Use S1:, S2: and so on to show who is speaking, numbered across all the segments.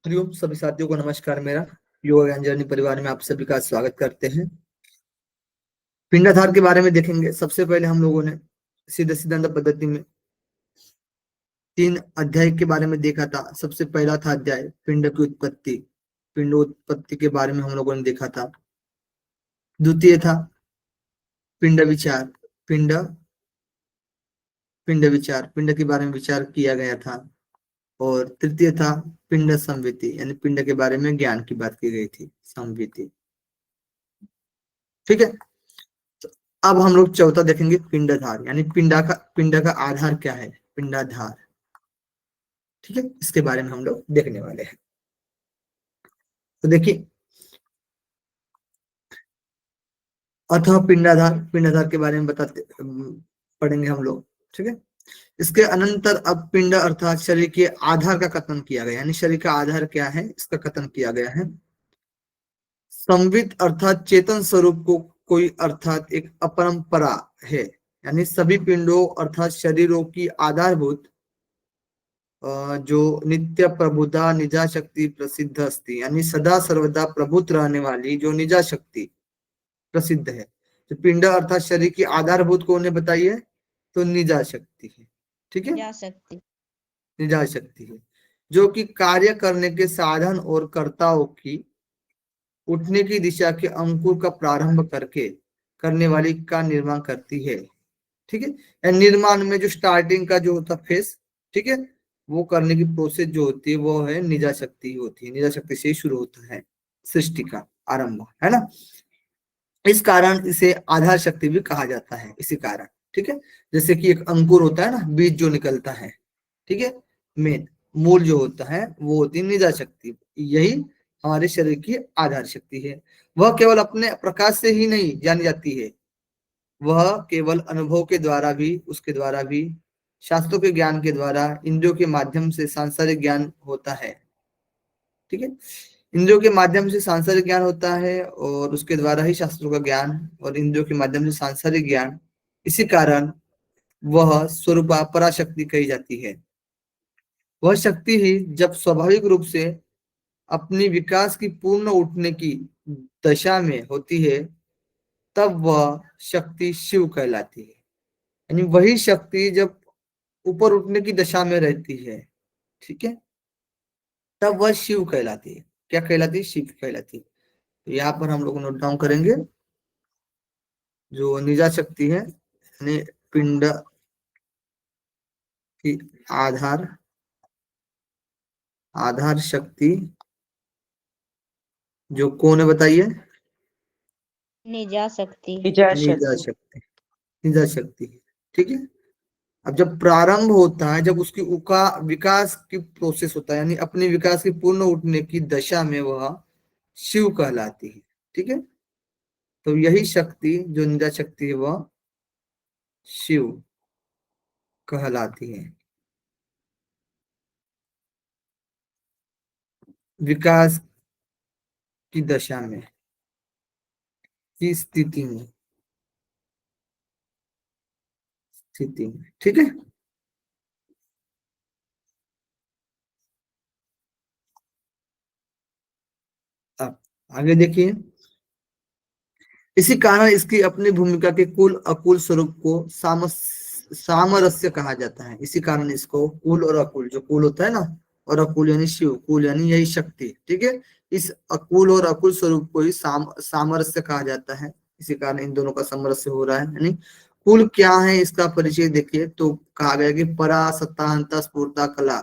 S1: हरिओम सभी साथियों को नमस्कार। मेरा योगा ज्ञान जर्नी परिवार में आप सभी का स्वागत करते हैं। पिंडाधार के बारे में देखेंगे। सबसे पहले हम लोगों ने सीधे सिद्धांत पद्धति में 3 अध्याय के बारे में देखा था। सबसे पहला था अध्याय पिंड की उत्पत्ति। पिंड उत्पत्ति के बारे में हम लोगों ने देखा था। द्वितीय था पिंड विचार। पिंड पिंड विचार, पिंड के बारे में विचार किया गया था। और तृतीय था पिंड संविति, यानी पिंड के बारे में ज्ञान की बात की गई थी, संविति। ठीक है। अब हम लोग चौथा देखेंगे पिंडाधार, यानी पिंड का आधार क्या है, पिंडाधार। ठीक है, इसके बारे में हम लोग देखने वाले हैं। तो देखिए, अथवा पिंडाधार, पिंडाधार के बारे में बताते पढ़ेंगे हम लोग। ठीक है। इसके अनंतर अब पिंड अर्थात शरीर के आधार का कथन किया गया, यानी शरीर का आधार क्या है इसका कथन किया गया है। संवित अर्थात चेतन स्वरूप को कोई अर्थात एक अपरंपरा है, यानी सभी पिंडों अर्थात शरीरों की आधारभूत जो नित्य प्रबुद्धा निजा शक्ति प्रसिद्ध अस्ति, यानी सदा सर्वदा प्रभुत रहने वाली जो निजा शक्ति प्रसिद्ध है। तो पिंड अर्थात शरीर की आधारभूत कौन है बताइए, तो निजा शक्ति है। ठीक है, निजा शक्ति है, जो कि कार्य करने के साधन और कर्ताओं की उठने की दिशा के अंकुर का प्रारंभ करके करने वाली का निर्माण करती है। ठीक है, निर्माण में जो स्टार्टिंग का जो होता फेस, ठीक है, वो करने की प्रोसेस जो होती है वो है निजा शक्ति होती है। निजा शक्ति से ही शुरू होता है सृष्टि का आरंभ, है ना। इस कारण इसे आधार शक्ति भी कहा जाता है, इसी कारण। ठीक है, जैसे कि एक अंकुर होता है ना, बीज जो निकलता है, ठीक है, मेन मूल जो होता है वो होती है निजा शक्ति। यही हमारे शरीर की आधार शक्ति है। वह केवल अपने प्रकाश से ही नहीं जानी जाती है, वह केवल अनुभव के द्वारा भी, उसके द्वारा भी, शास्त्रों के ज्ञान के द्वारा, इंद्रियों के माध्यम से सांसारिक ज्ञान होता है। ठीक है, इंद्रियों के माध्यम से सांसारिक ज्ञान होता है और उसके द्वारा ही शास्त्रों का ज्ञान, और इंद्रियों के माध्यम से सांसारिक ज्ञान। इसी कारण वह स्वरूप पराशक्ति कही जाती है। वह शक्ति ही जब स्वाभाविक रूप से अपनी विकास की पूर्ण उठने की दशा में होती है, तब वह शक्ति शिव कहलाती है। यानी वही शक्ति जब ऊपर उठने की दशा में रहती है, ठीक है, तब वह शिव कहलाती है। क्या कहलाती है, शिव कहलाती है। तो यहाँ पर हम लोग नोट डाउन करेंगे, जो निजा शक्ति है यानी पिंड की आधार आधार शक्ति जो कौन है बताइए,
S2: निजा शक्ति।
S1: निजा शक्ति, निजा शक्ति है। ठीक है, अब जब प्रारंभ होता है, जब उसकी विकास की प्रोसेस होता है, यानी अपने विकास की पूर्ण उठने की दशा में वह शिव कहलाती है। ठीक है, तो यही शक्ति जो निजा शक्ति है वह शिव कहलाती है। विकास की दशा में, की स्थिति में। ठीक है, अब आगे देखिए। इसी कारण इसकी अपनी भूमिका के कुल अकुल स्वरूप को सामरस्य कहा जाता है। इसी कारण इसको कुल और अकुल, जो कुल होता है ना और अकुल यानी शिव, कुल यानी यही शक्ति। ठीक है, इस अकुल और अकुल स्वरूप को ही सामरस्य कहा जाता है। इसी कारण इन दोनों का सामरस्य हो रहा है। यानी कुल क्या है इसका परिचय देखिए, तो कहा गया कि परा सत्ता अंता स्फूर्ता कला,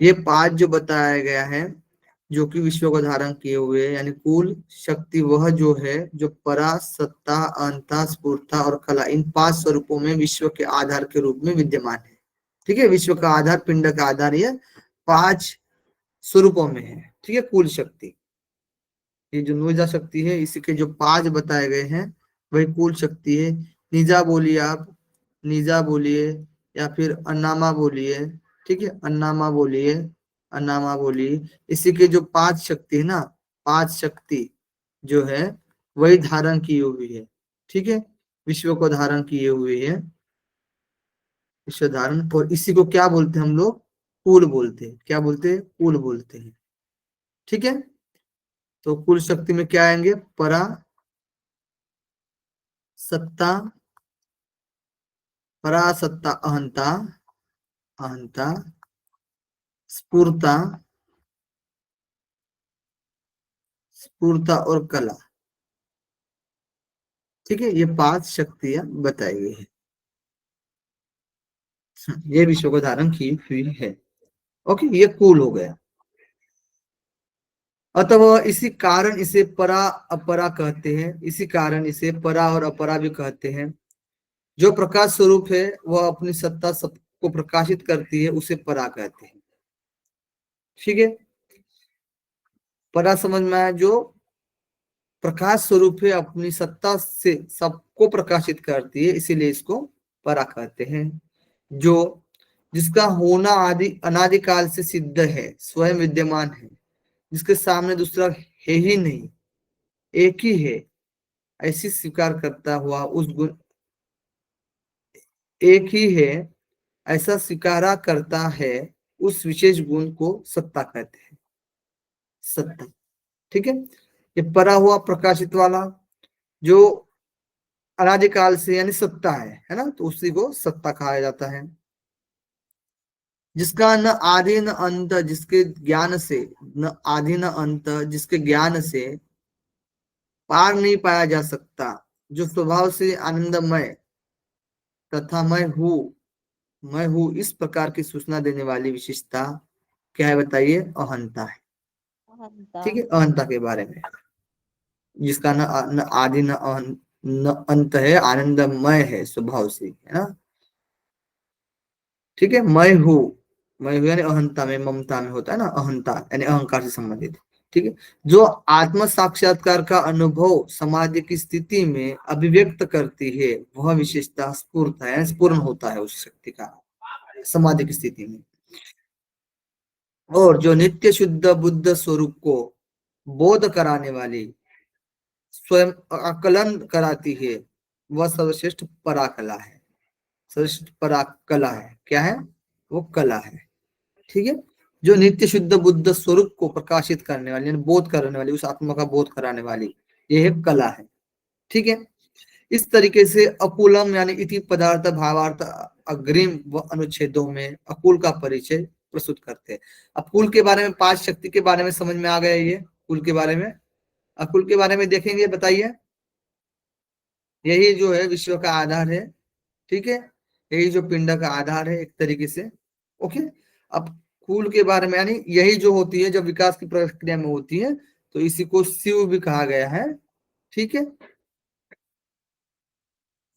S1: ये 5 जो बताया गया है जो कि विश्व को धारण किए हुए, यानी कुल शक्ति वह जो है जो परा सत्ता अंता स्फूर्ता और कला, इन 5 स्वरूपों में विश्व के आधार के रूप में विद्यमान है। ठीक है, विश्व का आधार, पिंड का आधार ये 5 स्वरूपों में है। ठीक है, कुल शक्ति, ये जो निजा शक्ति है इसके जो 5 बताए गए हैं वही कुल शक्ति है। निजा बोलिए आप, निजा बोलिए या फिर अन्नामा बोलिए। ठीक है, अन्नामा बोलिए, अन्नामा बोलिए। इसी के जो 5 शक्ति है ना, 5 शक्ति जो है वही धारण की हुई है। ठीक है, विश्व को धारण किए हुए है, विश्व धारण। और इसी को क्या बोलते हैं हम लोग, कुल बोलते हैं। क्या बोलते हैं? कुल बोलते हैं। ठीक है, तो कुल शक्ति में क्या आएंगे? परा सत्ता, परासत्ता, अहंता, अहंता, स्फूर्ता, स्फूर्ता और कला। ठीक है, ये 5 शक्तियां बताई गई है। ये विश्व को धारण की हुई है। ओके, ये कूल हो गया। अतः इसी कारण इसे परा अपरा कहते हैं, इसी कारण इसे परा और अपरा भी कहते हैं। जो प्रकाश स्वरूप है वह अपनी सत्ता सबको प्रकाशित करती है, उसे परा कहते हैं। ठीक है, परा समझ में आया? जो प्रकाश स्वरूप है, अपनी सत्ता से सबको प्रकाशित करती है, इसीलिए इसको परा कहते हैं। जो जिसका होना आदि अनादिकाल से सिद्ध है, स्वयं विद्यमान है, जिसके सामने दूसरा है ही नहीं, एक ही है, ऐसी स्वीकार करता हुआ उस गुण, एक ही है ऐसा स्वीकारा करता है, उस विशेष गुण को सत्ता कहते हैं। सत्ता। ठीक है, ये परा हुआ प्रकाशित वाला जो अनादिकाल से यानी सत्ता है ना, तो उसी को सत्ता कहा जाता है। जिसका न आदि न अंत, जिसके ज्ञान से, न आदि न अंत, जिसके ज्ञान से पार नहीं पाया जा सकता, जो स्वभाव से आनंदमय तथा मैं हूँ इस प्रकार की सूचना देने वाली विशेषता क्या है? बताइए। अहंता है।
S2: अहंता।
S1: ठीक है, अहंता के बारे में, जिसका न आदि न अंत है, आनंदमय है स्वभाव से, है ना। ठीक है, मैं हूँ यानी अहंता में, ममता में होता है ना, अहंता यानी अहंकार से संबंधित। ठीक है, जो आत्म साक्षात्कार का अनुभव समाधि की स्थिति में अभिव्यक्त करती है, वह विशेषता स्फूर्त है, यानी स्पूर्ण होता है उस शक्ति का समाधि की स्थिति में। और जो नित्य शुद्ध बुद्ध स्वरूप को बोध कराने वाली, स्वयं आकलन कराती है, वह सर्वश्रेष्ठ पराकला है। सर्वश्रेष्ठ पराकला है। क्या है? वो कला है। ठीक है, जो नित्य शुद्ध बुद्ध स्वरूप को प्रकाशित करने वाली, यानी बोध करने वाली, उस आत्मा का बोध कराने वाली, यह एक कला है। ठीक है, इस तरीके से अकुलम यानी इति पदार्थ भावार्थ अग्रिम व अनुच्छेदों में अकुल का परिचय प्रस्तुत करते हैं। अब कुल के बारे में, 5 शक्ति के बारे में समझ में आ गया। ये कुल के बारे में, अकुल के बारे में देखेंगे। बताइए, यही जो है विश्व का आधार है। ठीक है, यही जो पिंड का आधार है एक तरीके से। ओके, अब कुल के बारे में, यानी यही जो होती है जब विकास की प्रक्रिया में होती है, तो इसी को शिव भी कहा गया है। ठीक है,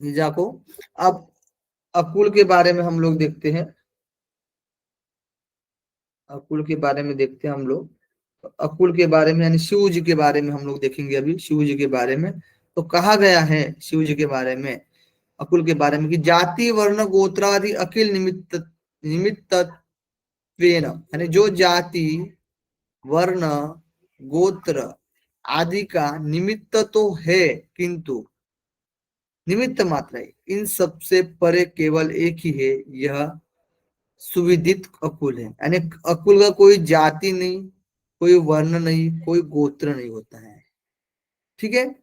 S1: निजा को। अब अकुल के बारे में हम लोग देखते हैं। अकुल के बारे में देखते हैं हम लोग। अकुल के बारे में यानी शिव जी के बारे में हम लोग देखेंगे अभी। शिव जी के बारे में तो कहा गया है, शिव जी के बारे में, अकुल के बारे में, कि जाति वर्ण गोत्रादि अकिल निमित्तत्वेन, यानी जो जाति वर्ण गोत्र आदि का निमित्त तो है, किंतु निमित्त मात्र है, इन सबसे परे केवल एक ही है, यह सुविदित अकुल है। यानी अकुल का कोई जाति नहीं, कोई वर्ण नहीं, कोई गोत्र नहीं होता है। ठीक है,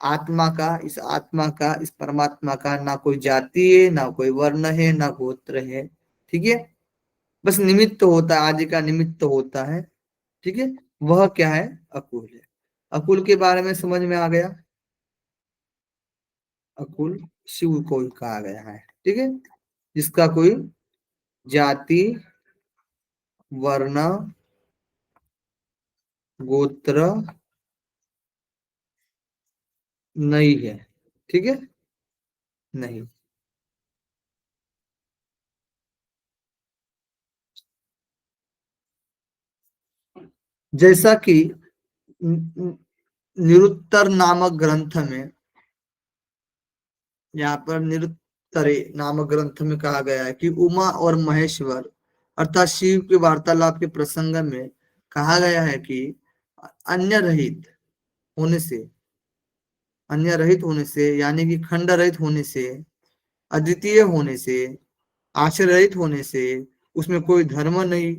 S1: आत्मा का, इस आत्मा का, इस परमात्मा का ना कोई जाति है, ना कोई वर्ण है, ना गोत्र है। ठीक है, बस निमित्त होता है, आदि का निमित्त होता है। ठीक है, वह क्या है? अकुल है। अकुल के बारे में समझ में आ गया। अकुल शिव को ही कहा गया है। ठीक है, जिसका कोई जाति वर्ण गोत्र नहीं है। ठीक है, नहीं। जैसा कि निरुत्तर नामक ग्रंथ में, यहाँ पर निरुत्तरे नामक ग्रंथ में कहा गया है कि उमा और महेश्वर अर्थात शिव के वार्तालाप के प्रसंग में कहा गया है कि अन्य रहित होने से, अन्य रहित होने से यानी कि खंड रहित होने से, अद्वितीय होने से, आश्रय रहित होने से, उसमें कोई धर्म नहीं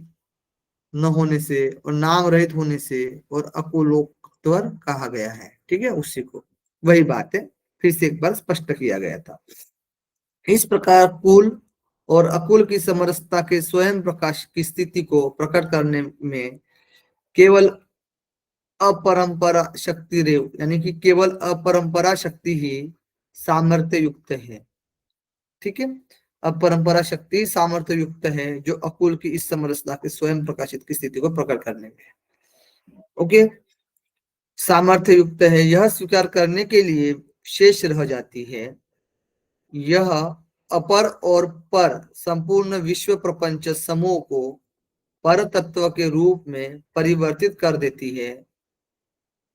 S1: न होने से और नाम रहित होने से और अकुलोत्तर कहा गया है। ठीक है, उसी को वही बात है फिर से एक बार स्पष्ट किया गया था। इस प्रकार कुल और अकुल की समरसता के स्वयं प्रकाश की स्थिति को प्रकट करने में केवल अपरंपरा शक्ति रेव यानी कि केवल अपरंपरा शक्ति ही सामर्थ्य युक्त है। ठीक है, अपरंपरा शक्ति सामर्थ्य युक्त है जो अकुल की इस समरसता के स्वयं प्रकाशित की स्थिति को प्रकट करने में ओके सामर्थ्य युक्त है। यह स्वीकार करने के लिए शेष रह जाती है यह अपर और पर संपूर्ण विश्व प्रपंच समूह को पर तत्व के रूप में परिवर्तित कर देती है।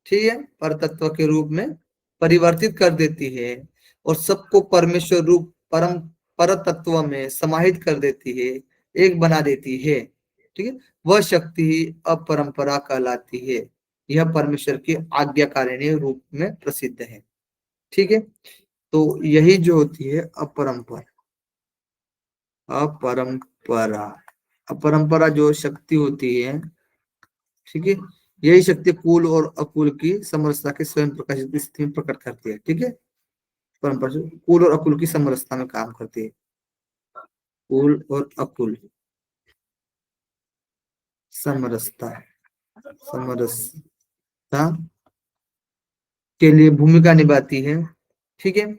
S1: ठीक है, पर तत्व के रूप में परिवर्तित कर देती है और सबको परमेश्वर रूप परम पर तत्व में समाहित कर देती है, एक बना देती है। ठीक है, वह शक्ति ही अपरंपरा कहलाती है। यह परमेश्वर की आज्ञाकारिणी रूप में प्रसिद्ध है। ठीक है, तो यही जो होती है अपरंपरा अपरंपरा अपरंपरा जो शक्ति होती है। ठीक है, यही शक्ति कुल और अकुल की समरसता के स्वयं प्रकाशित की स्थिति में प्रकट करती है। ठीक है, परंपरा जो कुल और अकुल की समरसता में काम करती है। कुल और अकुल समरसता समरसता के लिए भूमिका निभाती है। ठीक है,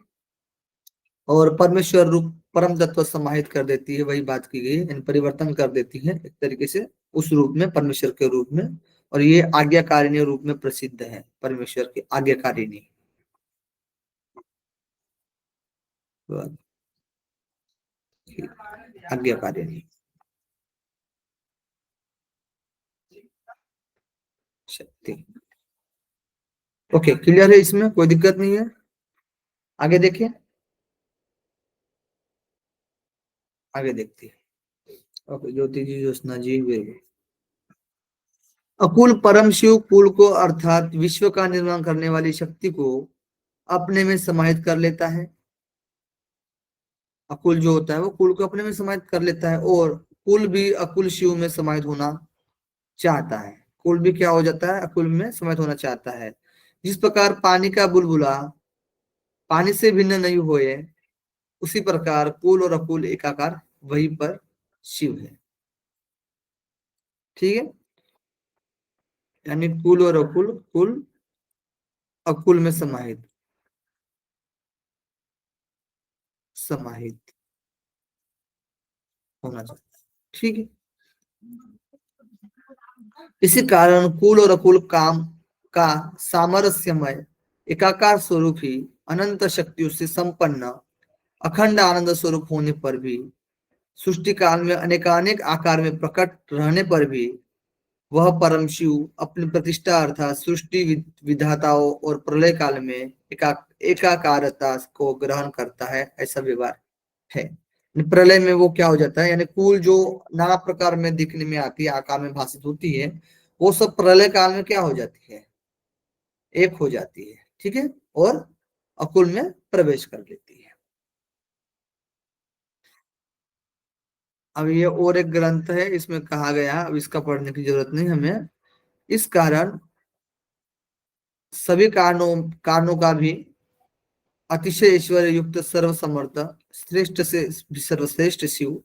S1: और परमेश्वर रूप परम तत्व समाहित कर देती है, वही बात की गई है, परिवर्तन कर देती है एक तरीके से उस रूप में, परमेश्वर के रूप में। और ये आज्ञाकारिणी रूप में प्रसिद्ध है, परमेश्वर की आज्ञाकारिणी आज्ञाकारिणी शक्ति। ओके, क्लियर है, इसमें कोई दिक्कत नहीं है। आगे देखिए, आगे देखते हैं। ओके, ज्योति जी, ज्योत्सना जी, अकुल परम शिव कुल को अर्थात विश्व का निर्माण करने वाली शक्ति को अपने में समाहित कर लेता है। अकुल जो होता है वो कुल को अपने में समाहित कर लेता है और कुल भी अकुल शिव में समाहित होना चाहता है। कुल भी क्या हो जाता है, अकुल में समाहित होना चाहता है। जिस प्रकार पानी का बुलबुला पानी से भिन्न नहीं हुए, उसी प्रकार कुल और अकुल एकाकार वही पर शिव है। ठीक है, यानी कुल और अकुल, कुल अकुल में समाहित समाहित होना चाहिए। ठीक है, इसी कारण कुल और अकुल काम का सामरस्यमय एकाकार स्वरूप ही अनंत शक्तियों से संपन्न अखंड आनंद स्वरूप होने पर भी, सृष्टि काल में अनेकानेक आकार में प्रकट रहने पर भी, वह परम शिव अपनी प्रतिष्ठा अर्थात सृष्टि विधाताओं और प्रलय काल में एकाकारता को ग्रहण करता है, ऐसा व्यवहार है। प्रलय में वो क्या हो जाता है, यानी कुल जो नाना प्रकार में दिखने में आती है, आकार में भाषित होती है, वो सब प्रलय काल में क्या हो जाती है, एक हो जाती है। ठीक है, और अकुल में प्रवेश कर लेती है। अब ये और एक ग्रंथ है, इसमें कहा गया, अब इसका पढ़ने की जरूरत नहीं हमें। इस कारण सभी कारणों का भी अतिशय ऐश्वर्य युक्त सर्वसमर्थ श्रेष्ठ से सर्वश्रेष्ठ शिव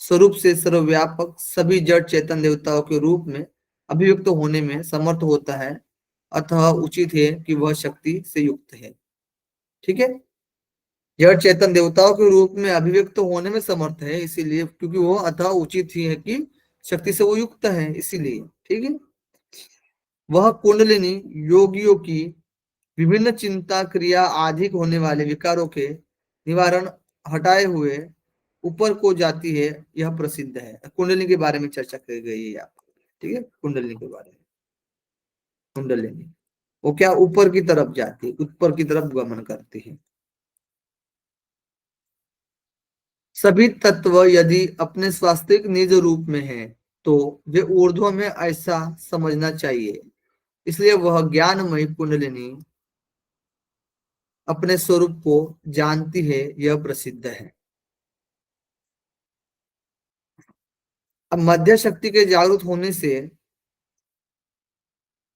S1: स्वरूप से सर्वव्यापक सभी जड़ चेतन देवताओं के रूप में अभियुक्त होने में समर्थ होता है, अतः उचित है कि वह शक्ति से युक्त है। ठीक है, जड़ चेतन देवताओं के रूप में अभिव्यक्त होने में समर्थ है, इसीलिए क्योंकि वो अतः उचित ही है कि शक्ति से वो युक्त है, इसीलिए। ठीक है, वह कुंडलिनी योगियों की विभिन्न चिंता क्रिया आदि होने वाले विकारों के निवारण हटाए हुए ऊपर को जाती है, यह प्रसिद्ध है। कुंडलिनी के बारे में चर्चा की गई है यहाँ। ठीक है, कुंडलिनी के बारे में, कुंडलिनी वो क्या ऊपर की तरफ जाती है, ऊपर की तरफ गमन करती है। सभी तत्व यदि अपने स्वास्थ्यिक निज रूप में है तो वे ऊर्ध्व में, ऐसा समझना चाहिए। इसलिए वह ज्ञानमयी कुंडलिनी अपने स्वरूप को जानती है, यह प्रसिद्ध है। अब मध्य शक्ति के जागृत होने से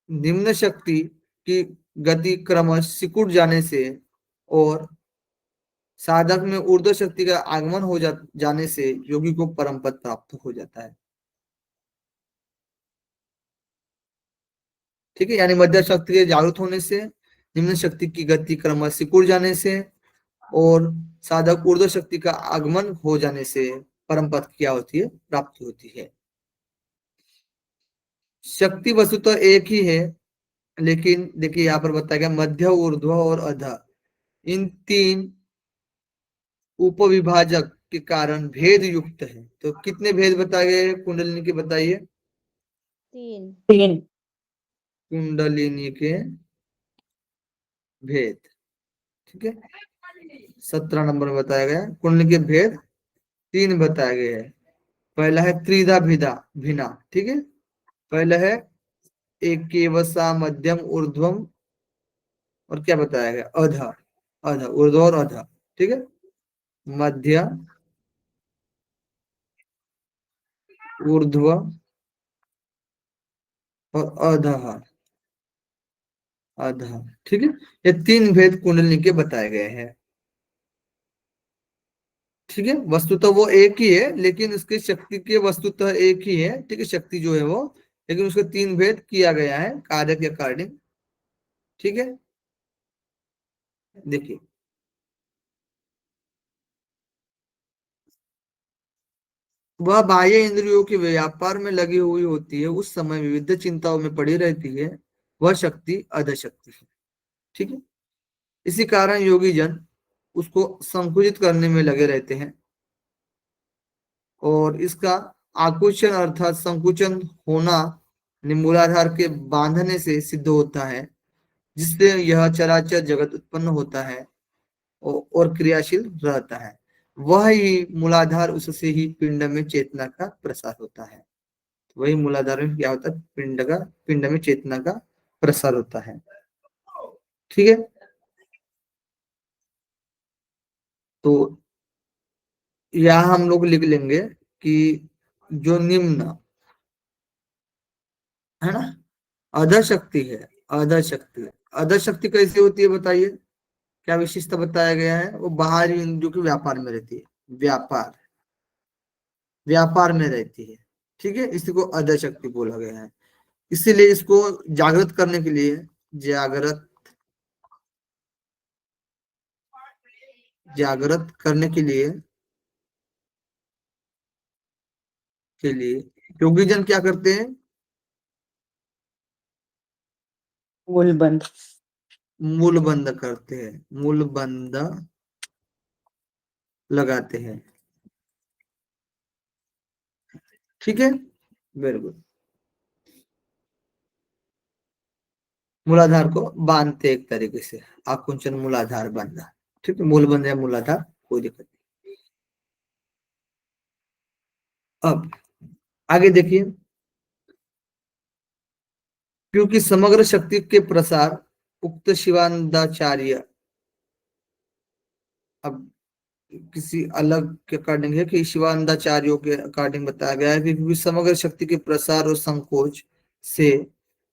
S1: निम्न शक्ति की गति क्रमश सिकुड़ जाने से और साधक में ऊर्ध्व शक्ति का आगमन हो जाने से योगी को परम पद प्राप्त हो जाता है। ठीक है, यानी मध्य शक्ति के जागृत होने से, निम्न शक्ति की गति क्रमश सिकुड़ जाने से और साधक ऊर्ध्व शक्ति का आगमन हो जाने से परम पद क्या होती है, प्राप्ति होती है। शक्ति वस्तुतः एक ही है, लेकिन देखिए यहाँ पर बताया गया मध्य, ऊर्ध्व और अध, इन तीन उपविभाजक के कारण भेद युक्त है। तो कितने भेद बताए गए कुंडलिनी के, बताइए।
S2: 3।
S1: कुंडलिनी के भेद, ठीक है, 17 नंबर में बताया गया। कुंडली के भेद 3 बताए गए हैं। पहला है त्रिधा भिदा भिना, ठीक है। पहला है एक केवसा मध्यम ऊर्ध्वम, और क्या बताया गया, अध, अध ऊर्ध्व और अध, ठीक है। मध्य, ऊर्ध्व और अधः, अधः, ठीक है। ये 3 भेद कुंडलिनी के बताए गए हैं। ठीक है, वस्तुतः वो एक ही है, लेकिन उसकी शक्ति के वस्तुतः एक ही है, ठीक है, शक्ति जो है वो, लेकिन उसके 3 भेद किया गया है कार्य के अकॉर्डिंग। ठीक है, देखिए वह बाह्य इंद्रियों के व्यापार में लगी हुई होती है, उस समय विविध चिंताओं में पड़ी रहती है, वह शक्ति अध शक्ति है। ठीक है, इसी कारण योगी जन उसको संकुचित करने में लगे रहते हैं, और इसका आकुंचन अर्थात संकुचन होना मूलाधार के बांधने से सिद्ध होता है, जिससे यह चराचर जगत उत्पन्न होता है और क्रियाशील रहता है। वह ही मूलाधार, उससे ही पिंड में चेतना का प्रसार होता है। वही मूलाधार में क्या होता है, पिंड में चेतना का प्रसार होता है। ठीक है, तो यहाँ हम लोग लिख लेंगे कि जो निम्न है ना, अधर शक्ति है, अधर शक्ति, अधर शक्ति कैसी होती है बताइए, क्या विशेषता बताया गया है, वो बाहरी इंद्रियों के व्यापार में रहती है, व्यापार, व्यापार में रहती है। ठीक है, इसी को अधर शक्ति बोला गया है। इसीलिए इसको जागृत करने के लिए, जागृत, जागृत करने के लिए योगी जन क्या करते हैं,
S3: मूल बंद,
S1: मूल बंद करते हैं, मूल बंद लगाते हैं। ठीक है, वेरी गुड, मूलाधार को बांधते एक तरीके से, आकुंचन मूलाधार बांधा। ठीक है, मूल बंध या मूलाधार, कोई दिक्कत नहीं। अब आगे देखिए, क्योंकि समग्र शक्ति के प्रसार उक्त शिवानंदाचार्य, अब किसी अलग के अकॉर्डिंग है कि शिवानंदाचार्यों के अकॉर्डिंग बताया गया है कि क्योंकि समग्र शक्ति के प्रसार और संकोच से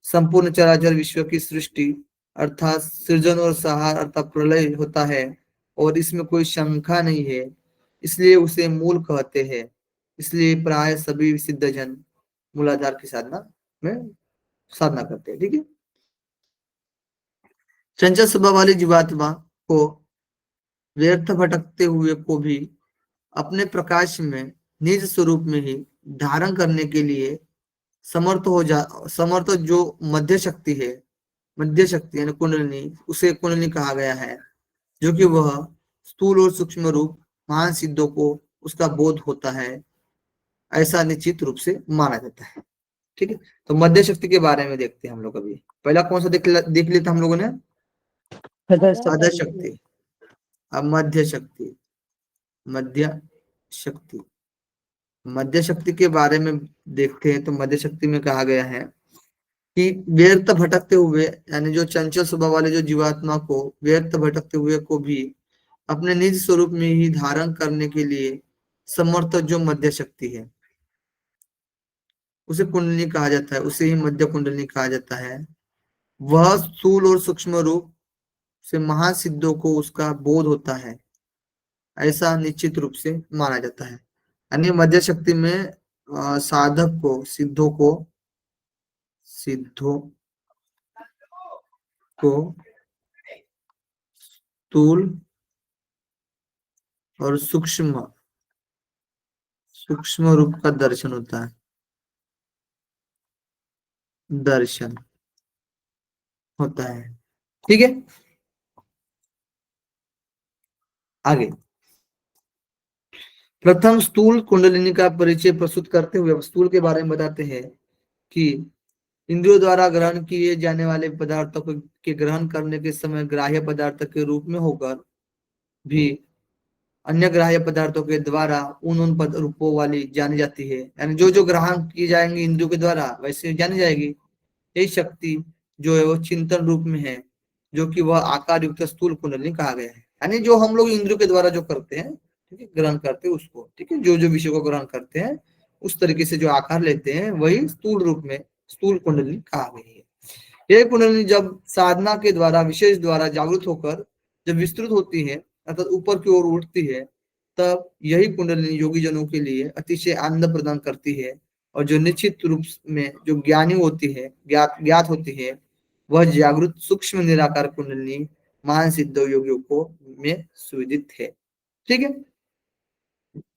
S1: संपूर्ण चराचर विश्व की सृष्टि अर्थात सृजन और संहार अर्थात प्रलय होता है, और इसमें कोई शंका नहीं है, इसलिए उसे मूल कहते हैं। इसलिए प्राय सभी सिद्ध जन मूलाधार की साधना में साधना करते हैं। ठीक है, चंचल स्वभाव वाली जीवात्मा को व्यर्थ भटकते हुए को भी अपने प्रकाश में निज स्वरूप में ही धारण करने के लिए समर्थ जो मध्य शक्ति है, मध्य शक्ति यानी कुंडलिनी, उसे कुंडलिनी कहा गया है, जो कि वह स्थूल और सूक्ष्म रूप महान सिद्धों को उसका बोध होता है, ऐसा निश्चित रूप से माना जाता है। ठीक है, तो मध्य शक्ति के बारे में देखते हैं हम लोग। अभी पहला कौन सा देख लिया था हम लोगों ने, अधर शक्ति। अब मध्य शक्ति, मध्य शक्ति, मध्य शक्ति के बारे में देखते हैं। तो मध्य शक्ति में कहा गया है कि व्यर्थ भटकते हुए, यानी जो चंचल स्वभाव वाले जो जीवात्मा को व्यर्थ भटकते हुए को भी अपने निज स्वरूप में ही धारण करने के लिए समर्थ जो मध्य शक्ति है, उसे कुंडली कहा जाता है, उसे ही मध्य कुंडली कहा जाता है। वह स्थूल और सूक्ष्म रूप से महासिद्धों को उसका बोध होता है, ऐसा निश्चित रूप से माना जाता है। यानी मध्य शक्ति में साधक को, सिद्धों को स्थूल और सूक्ष्म सूक्ष्म रूप का दर्शन होता है, दर्शन होता है। ठीक है, आगे प्रथम स्थूल कुंडलिनी का परिचय प्रस्तुत करते हुए स्थूल के बारे में बताते हैं कि इंद्रियों द्वारा ग्रहण किए जाने वाले पदार्थों के ग्रहण करने के समय ग्राह्य पदार्थ के रूप में होकर भी अन्य ग्राह्य पदार्थों के द्वारा उन पद रूपों वाली जानी जाती है। यानी जो जो ग्रहण किए जाएंगे इंद्रियों के द्वारा वैसे जानी जाएगी। यही शक्ति जो है वो चिंतन रूप में है, जो कि वह आकार युक्त स्थूल कुंडली कहा गया है। यानी जो हम लोग इंद्रियों के द्वारा जो करते हैं, ठीक है, ग्रहण करते हैं उसको, ठीक है, जो जो विषय को ग्रहण करते हैं उस तरीके से जो आकार लेते हैं वही स्थूल रूप में स्थूल कुंडली कहा गई है। यह कुंडली जब साधना के द्वारा विशेष द्वारा जागृत होकर जब विस्तृत होती है अर्थात ऊपर की ओर उठती है, तब यही कुंडली योगी जनों के लिए अतिशय आनंद प्रदान करती है। और जो निश्चित रूप में जो ज्ञानी होती है, ज्ञात होती है, वह जागृत सूक्ष्म निराकार कुंडली महान सिद्ध योगियों को में सुविदित है। ठीक है,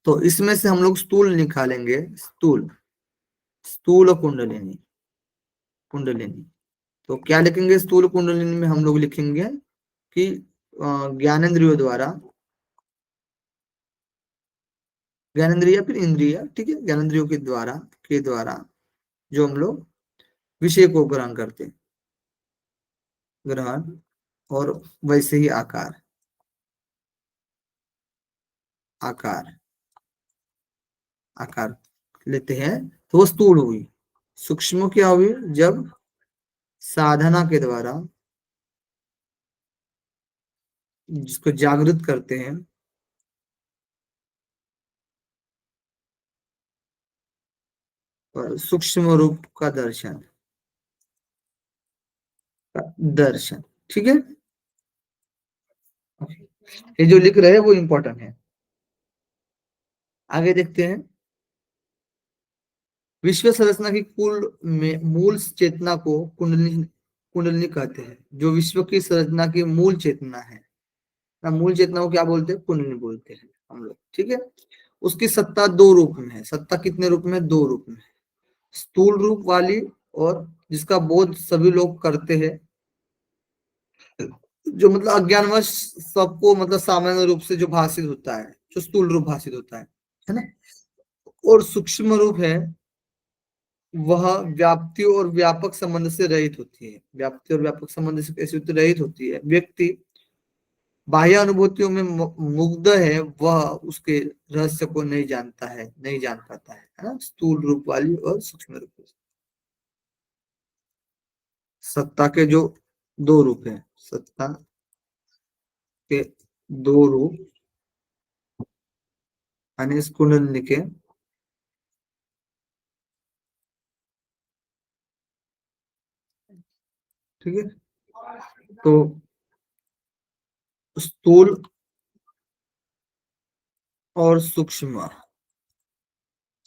S1: तो इसमें से हम लोग स्थूल निकालेंगे, स्थूल कुंडलिनी, तो क्या लिखेंगे स्थूल कुंडलिनी में? हम लोग लिखेंगे कि ज्ञानेंद्रियों द्वारा, ज्ञानेंद्रिय या फिर इंद्रिय, ठीक है, ज्ञानेंद्रियों के द्वारा जो हम लोग विषय को ग्रहण करते हैं, ग्रहण और वैसे ही आकार आकार लेते हैं, तो वो स्थूल हुई। सूक्ष्म क्या हुई? जब साधना के द्वारा जिसको जागृत करते हैं, और सूक्ष्म रूप का दर्शन। ठीक है, ये जो लिख रहे हैं वो इंपॉर्टेंट है। आगे देखते हैं, विश्व संरचना की कुल में मूल चेतना को कुंडलिनी कहते हैं। जो विश्व की संरचना की मूल चेतना है ना, मूल चेतना को क्या बोलते हैं? कुंडलिनी बोलते हैं हम लोग। ठीक है, उसकी सत्ता दो रूप में है। सत्ता कितने रूप में? दो रूप में। स्थूल रूप वाली, और जिसका बोध सभी लोग करते हैं, जो मतलब अज्ञानवश सबको मतलब सामान्य रूप से जो भाषित होता है, जो स्थूल रूप भाषित होता है ना। और सूक्ष्म रूप है, वह व्याप्ति और व्यापक संबंध से रहित होती है। व्याप्ति और व्यापक संबंध से कैसे रहित होती है? व्यक्ति बाह्य अनुभूतियों में मुग्ध है, वह उसके रहस्य को नहीं जानता है, नहीं जान पाता है ना। स्थूल रूप वाली और सूक्ष्म रूप वाली। सत्ता के जो दो रूप हैं, सत्ता के दो रूप, यानी इस कुंडलिनी के ठीक है, तो स्थूल और सूक्ष्म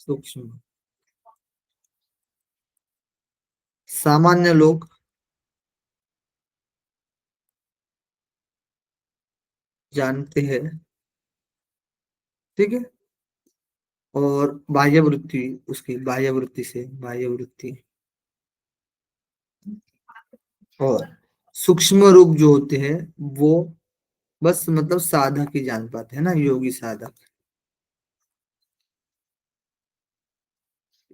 S1: सूक्ष्म सामान्य लोग जानते हैं। ठीक है, और बाह्य वृत्ति, उसकी बाह्य वृत्ति से, बाह्य वृत्ति और सूक्ष्म रूप जो होते हैं वो बस मतलब साधक ही जान पाते हैं ना, योगी साधक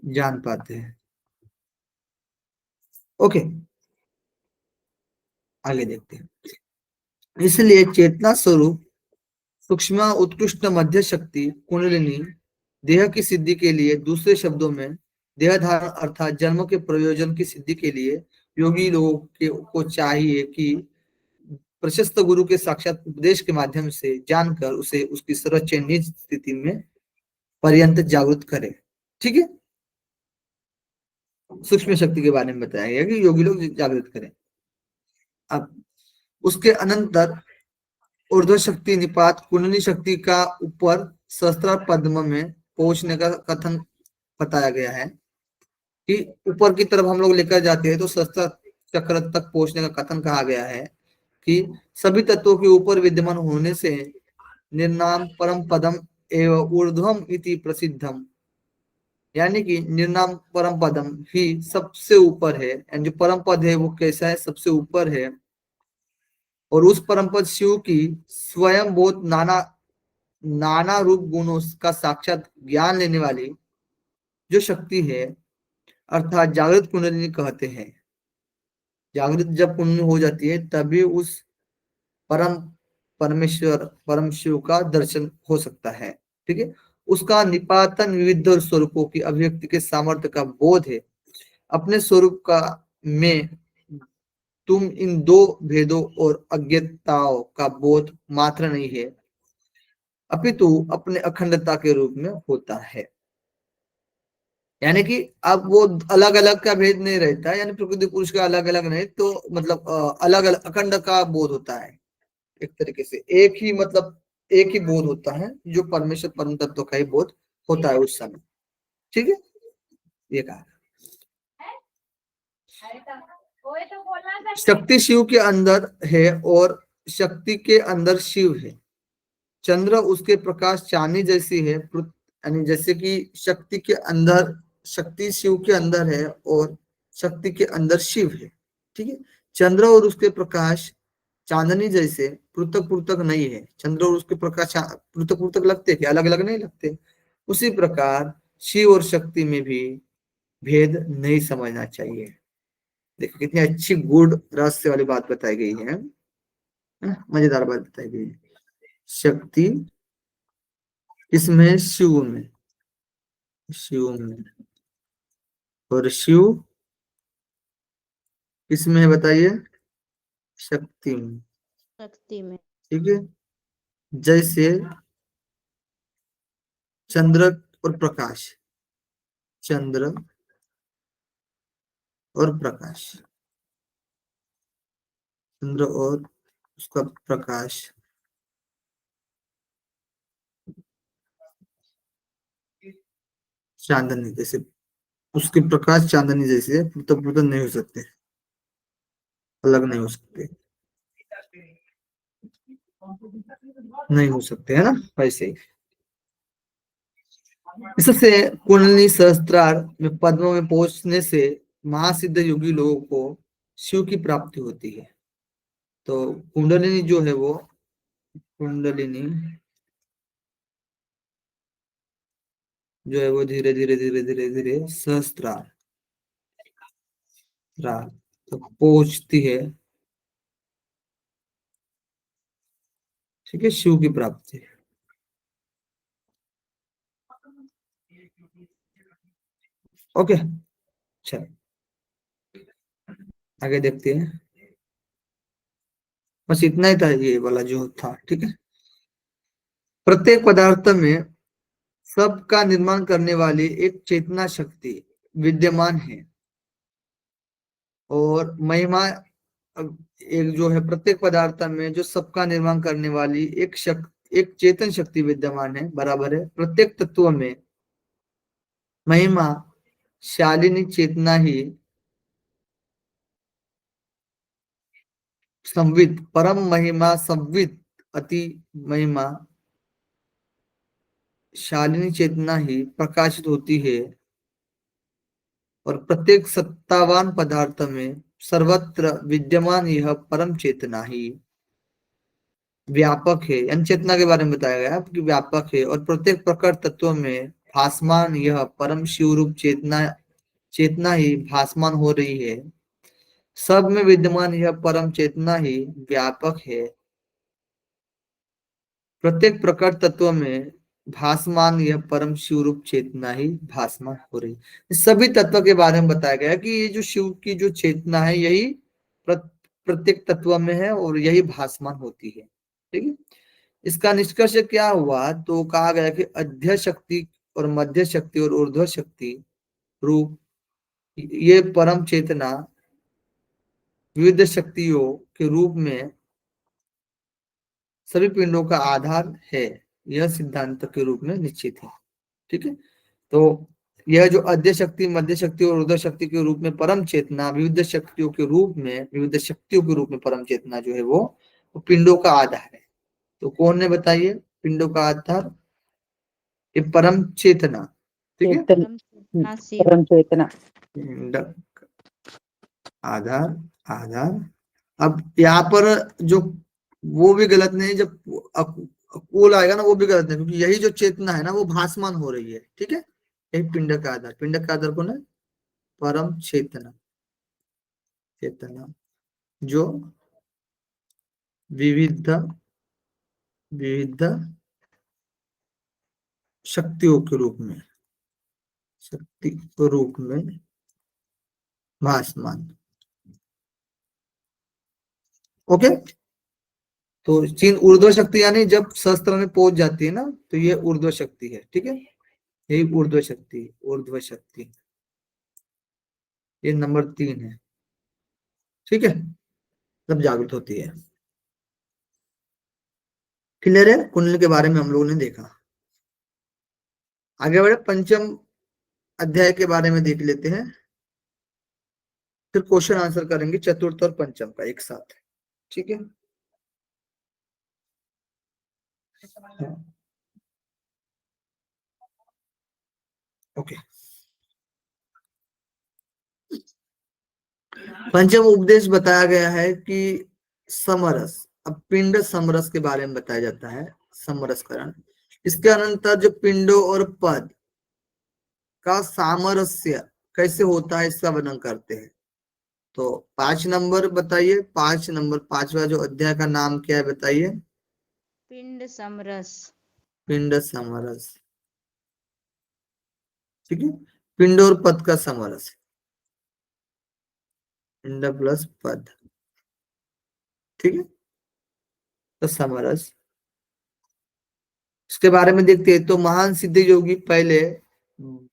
S1: जान पाते हैं। ओके, आगे देखते हैं। इसलिए चेतना स्वरूप सूक्ष्म उत्कृष्ट मध्य शक्ति कुंडलिनी देह की सिद्धि के लिए, दूसरे शब्दों में देह धारण अर्थात जन्म के प्रयोजन की सिद्धि के लिए योगी लोगों को चाहिए कि प्रशस्त गुरु के साक्षात उपदेश के माध्यम से जानकर उसे उसकी सर्वोच्च निज स्थिति में पर्यंत जागृत करे। ठीक है, सूक्ष्म शक्ति के बारे में बताया गया कि योगी लोग जागृत करें। अब उसके अनंतर ऊर्ध्व शक्ति निपात कुंडली शक्ति का ऊपर सहस्त्रार पद्म में पहुंचने का कथन बताया गया है कि ऊपर की तरफ हम लोग लेकर जाते हैं तो सहस्त्र चक्र तक पहुंचने का कथन कहा गया है कि सभी तत्वों के ऊपर विद्यमान होने से निर्नाम परम पदम एवं ऊर्ध्वम इति प्रसिद्धम, यानी कि निर्नाम परम पदम ही सबसे ऊपर है। एंड जो परम पद है वो कैसा है, सबसे ऊपर है। और उस परम पद शिव की स्वयं बहुत नाना नाना रूप गुणों का साक्षात ज्ञान लेने वाली जो शक्ति है, अर्थात जागृत कुंडलिनी कहते हैं। जागृत जब कुंडली हो जाती है तभी उस परम परमेश्वर परम शिव का दर्शन हो सकता है। ठीक है, उसका निपातन विविध स्वरूपों की अभिव्यक्ति के सामर्थ्य का बोध है। अपने स्वरूप का में तुम इन दो भेदों और अज्ञताओं का बोध मात्र नहीं है, अपितु अपने अखंडता के रूप में होता है। यानी कि अब वो अलग अलग का भेद नहीं रहता है, यानी प्रकृति पुरुष का अलग अलग नहीं, तो मतलब अलग अलग अखंड का बोध होता है। एक तरीके से एक ही मतलब एक ही बोध होता है जो परमेश्वर परम तत्व का ही बोध होता है उस समय। ठीक है, ये कहा। शक्ति शिव के अंदर है और शक्ति के अंदर शिव है। चंद्र उसके प्रकाश चांदी जैसी है, यानी जैसे कि शक्ति के अंदर शक्ति शिव के अंदर है और शक्ति के अंदर शिव है। ठीक है, चंद्र और उसके प्रकाश चांदनी जैसे पृथक पृथक नहीं है। चंद्र और उसके प्रकाश पृथक पृथक लगते हैं, अलग अलग नहीं लगते। उसी प्रकार शिव और शक्ति में भी भेद नहीं समझना चाहिए। देखो कितनी अच्छी गूढ़ रहस्य वाली बात बताई गई है, मजेदार बात बताई गई है। शक्ति इसमें शिव में, शिव में, और शिव किसमें है बताइए, शक्ति में।
S2: शक्ति में।
S1: ठीक है, जैसे चंद्र और प्रकाश, चंद्र और प्रकाश, चंद्र और उसका प्रकाश चांदनी जैसे, उसके प्रकाश चांदनी जैसे पृथक पृथक नहीं हो सकते, अलग नहीं हो सकते, नहीं हो सकते, है ना, वैसे ही। इससे कुंडली सहस्त्रार में पद्मों में पहुंचने से महासिद्ध योगी लोगों को शिव की प्राप्ति होती है। तो कुंडलिनी जो है वो कुंडलिनी जो है वो धीरे धीरे धीरे धीरे धीरे सहस्त्रार तो पहुंचती है। ठीक है, शिव की प्राप्ति। ओके, चल आगे देखते हैं। बस इतना ही था ये वाला जो था। ठीक है, प्रत्येक पदार्थ में सबका निर्माण करने वाली एक चेतना शक्ति विद्यमान है और महिमा एक जो है प्रत्येक पदार्थ में जो सबका निर्माण करने वाली एक चेतन शक्ति विद्यमान है, बराबर है प्रत्येक तत्व में महिमा शालिनी चेतना ही संवित परम महिमा संवित अति महिमा शालिनी चेतना ही प्रकाशित होती है और प्रत्येक सत्तावान पदार्थ में सर्वत्र विद्यमान यह परम चेतना ही व्यापक है। यानी चेतना के बारे में बताया गया कि व्यापक है और प्रत्येक प्रकट तत्व में भासमान यह परम शिव रूप चेतना चेतना ही भासमान हो रही है। सब में विद्यमान यह परम चेतना ही व्यापक है। प्रत्येक प्रकट तत्व में भासमान यह परम शिव रूप चेतना ही भासमान हो रही है। सभी तत्व के बारे में बताया गया कि ये जो शिव की जो चेतना है यही प्रत्येक तत्व में है और यही भासमान होती है। ठीक है, इसका निष्कर्ष क्या हुआ, तो कहा गया कि अध्य शक्ति और मध्य शक्ति और ऊर्ध्व शक्ति रूप ये परम चेतना विविध शक्तियों के रूप में सभी पिंडों का आधार है, यह सिद्धांत के रूप में निश्चित है। ठीक है, तो यह जो अद्य शक्ति, मध्य शक्ति और उदय शक्ति के रूप में परम चेतना विविध शक्तियों के रूप में, विविध शक्तियों के रूप में परम चेतना जो है वो पिंडों का आधार है। तो कौन ने बताइए पिंडों का आधार? ये परम चेतना। ठीक है,
S3: चेतन
S2: परम चेतना शिव।
S3: परम चेतना।
S1: पिंड आधार, आधार। अब यहाँ पर जो वो भी गलत नहीं, जब कूल आएगा ना वो भी गलत नहीं, क्योंकि यही जो चेतना है ना वो भासमान हो रही है। ठीक है, यही पिंड का आधार, पिंड का आधार कौन है? परम चेतना, चेतना जो विविध विविध शक्तियों के रूप में, शक्ति के रूप में भासमान। ओके, तो चीन ऊर्ध्व शक्ति यानी जब शस्त्र में पहुंच जाती है ना तो ये ऊर्ध्व शक्ति है। ठीक है, यही ऊर्ध्व शक्ति, ऊर्ध्व शक्ति, ये नंबर 3 है। ठीक है, तब जागृत होती है। क्लियर है? कुंडली के बारे में हम लोगों ने देखा। आगे बढ़े, पंचम अध्याय के बारे में देख लेते हैं, फिर क्वेश्चन आंसर करेंगे चतुर्थ और पंचम का एक साथ। ठीक है, ओके। पंचम उपदेश बताया गया है कि समरस, अब पिंड समरस के बारे में बताया जाता है, समरसकरण। इसके अनंतर जो पिंडों और पद का सामरस्य कैसे होता है इसका वर्णन करते हैं। तो 5 नंबर बताइए, 5 नंबर, 5वां जो अध्याय का नाम क्या है बताइए?
S2: पिंड समरस।
S1: पिंड समरस। ठीक है, पिंड और पद का समरस, पिंड प्लस पद। ठीक है, तो समरस, इसके बारे में देखते हैं। तो महान सिद्ध योगी पहले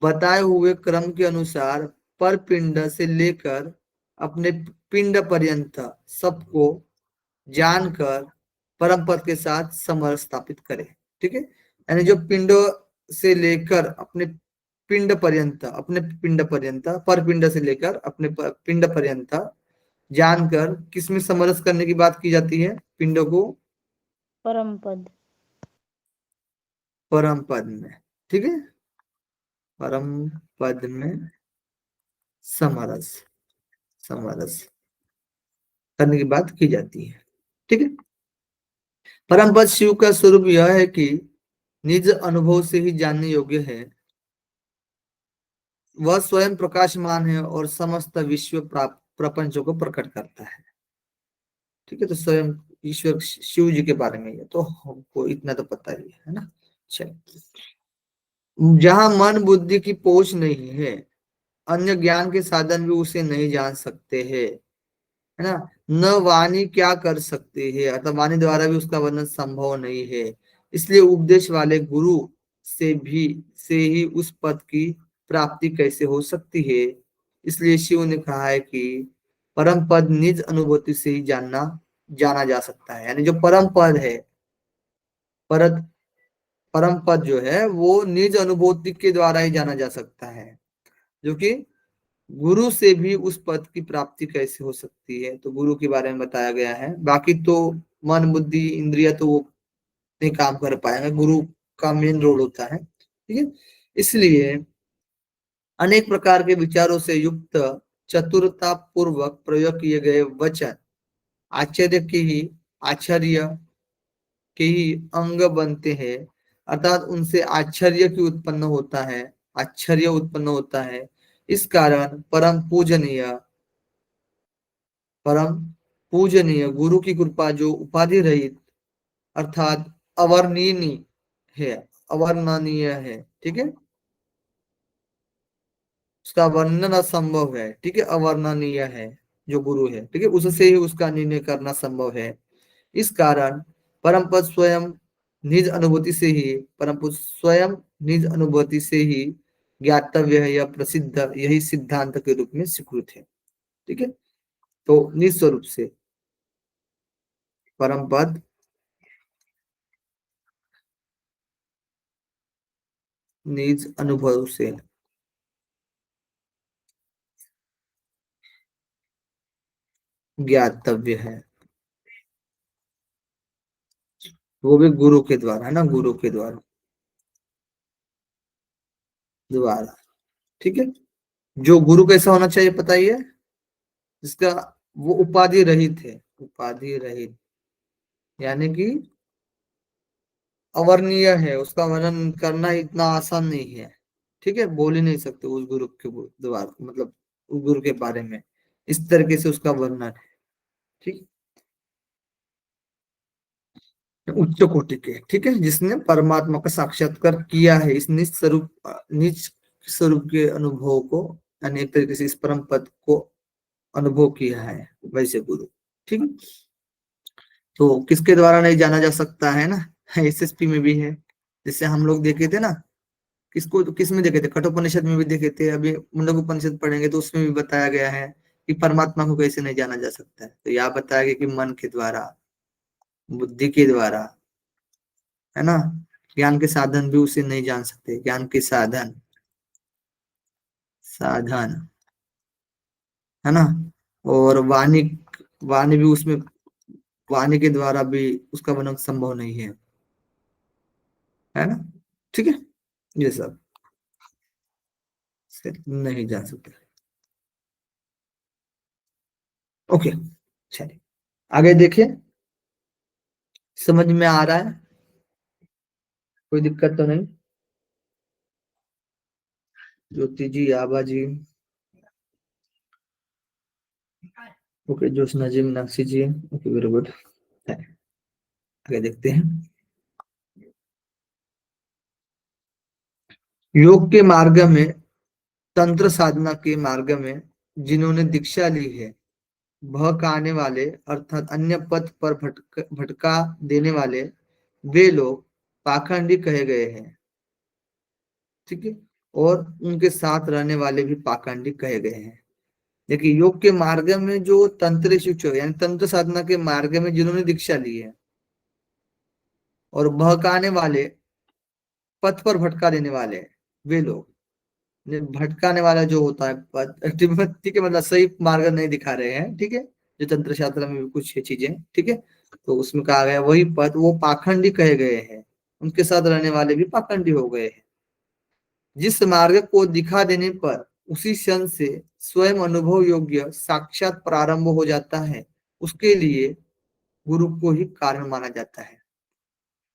S1: बताए हुए क्रम के अनुसार पर पिंड से लेकर अपने पिंड पर्यंत सबको जानकर परम पद के साथ समरस स्थापित करें। ठीक है, यानी जो पिंड से लेकर अपने पिंड पर्यंत, अपने पिंड पर्यंत, पर पिंड से लेकर अपने पिंड पर्यंत जानकर किसमें समरस करने की बात की जाती है? पिंडों को
S2: परम पद।
S1: परम पद में। ठीक है, परम पद में समरस, समरस करने की बात की जाती है। ठीक है, परम पद शिव का स्वरूप यह है कि निज अनुभव से ही जानने योग्य है, वह स्वयं प्रकाशमान है और समस्त विश्व प्रपंचों को प्रकट करता है। ठीक है, तो स्वयं ईश्वर शिव जी के बारे में, ये तो हमको इतना तो पता ही है ना। चलिए, जहां मन बुद्धि की पहुंच नहीं है, अन्य ज्ञान के साधन भी उसे नहीं जान सकते हैं, है ना। न वाणी क्या कर सकती है, अर्थात वाणी द्वारा भी उसका वर्णन संभव नहीं है। इसलिए उपदेश वाले गुरु से ही उस पद की प्राप्ति कैसे हो सकती है। इसलिए शिव ने कहा है कि परम पद निज अनुभूति से ही जाना जा सकता है, यानी जो परम पद है, परत परम पद जो है वो निज अनुभूति के द्वारा ही जाना जा सकता है, जो कि गुरु से भी उस पद की प्राप्ति कैसे हो सकती है, तो गुरु के बारे में बताया गया है। बाकी तो मन बुद्धि इंद्रिया तो वो नहीं काम कर पाएंगे, गुरु का मेन रोल होता है। ठीक है, इसलिए अनेक प्रकार के विचारों से युक्त चतुरता पूर्वक प्रयोग किए गए वचन आश्चर्य के ही अंग बनते हैं, अर्थात उनसे आश्चर्य की उत्पन्न होता है, आश्चर्य उत्पन्न होता है। इस कारण परम पूजनीय गुरु की कृपा जो उपाधि रहित अर्थात अवर्णनीय है, अवर्णनीय है। ठीक है, उसका वर्णन असंभव है। ठीक है, अवर्णनीय है जो गुरु है। ठीक है, उससे ही उसका निर्णय करना संभव है। इस कारण परम पद स्वयं निज अनुभूति से ही ज्ञातव्य है या प्रसिद्ध, यही सिद्धांत के रूप में स्वीकृत है। ठीक है, तो निज स्वरूप से परम पद निज अनुभव से ज्ञातव्य है, वो भी गुरु के द्वारा, है ना, गुरु के द्वारा द्वारा। ठीक है, जो गुरु कैसा होना चाहिए पता ही है, जिसका वो उपाधि रहित है, उपाधि रहित, यानी कि अवर्णीय है, उसका वर्णन करना इतना आसान नहीं है। ठीक है, बोल ही नहीं सकते उस गुरु के द्वारा, मतलब उस गुरु के बारे में इस तरीके से उसका वर्णन है। ठीक, उच्च कोटि के, ठीक है, जिसने परमात्मा का साक्षात्कार किया है, इस निज स्वरूप के अनुभव को, यानी एक तरीके से इस परम पद को अनुभव किया है, वैसे गुरु। ठीक है, तो किसके द्वारा नहीं जाना जा सकता है ना, एसएसपी में भी है, जिससे हम लोग देखे थे ना, किसको किस में देखे थे, कठोपनिषद में भी देखे थे, अभी मुंडक उपनिषद पढ़ेंगे तो उसमें भी बताया गया है कि परमात्मा को कैसे नहीं जाना जा सकता है। तो यहाँ बताया गया कि मन के द्वारा, बुद्धि के द्वारा, है ना, ज्ञान के साधन भी उसे नहीं जान सकते, ज्ञान के साधन साधन, है ना, और वाणी, वाणी भी उसमें, वाणी के द्वारा भी उसका वर्णन संभव नहीं है ना। ठीक है, ये सब से नहीं जा सकते। ओके, चलिए आगे देखिए, समझ में आ रहा है, कोई दिक्कत तो नहीं? ज्योति जी, आभा जी, ओके, ज्योत्सना जी, मीनाक्षी जी, ओके, वेरी गुड। आगे देखते हैं, योग के मार्ग में, तंत्र साधना के मार्ग में जिन्होंने दीक्षा ली है, बहकाने वाले अर्थात अन्य पथ पर भटका देने वाले, वे लोग पाखंडी कहे गए हैं। ठीक है, और उनके साथ रहने वाले भी पाखंडी कहे गए हैं। देखिए, योग के मार्ग में जो तंत्र शिक्षक, यानी तंत्र साधना के मार्ग में जिन्होंने दीक्षा ली है, और बहकाने वाले, पथ पर भटका देने वाले, वे लोग, भटकाने वाला जो होता है पथ, ठीक है, मतलब सही मार्ग नहीं दिखा रहे हैं। ठीक है, जो तंत्र शास्त्र में भी कुछ है चीजें, ठीक है, तो उसमें कहा गया वही पथ, वो पाखंडी कहे गए हैं, उनके साथ रहने वाले भी पाखंडी हो गए हैं। जिस मार्ग को दिखा देने पर उसी क्षण से स्वयं अनुभव योग्य साक्षात प्रारंभ हो जाता है, उसके लिए गुरु को ही कारण माना जाता है।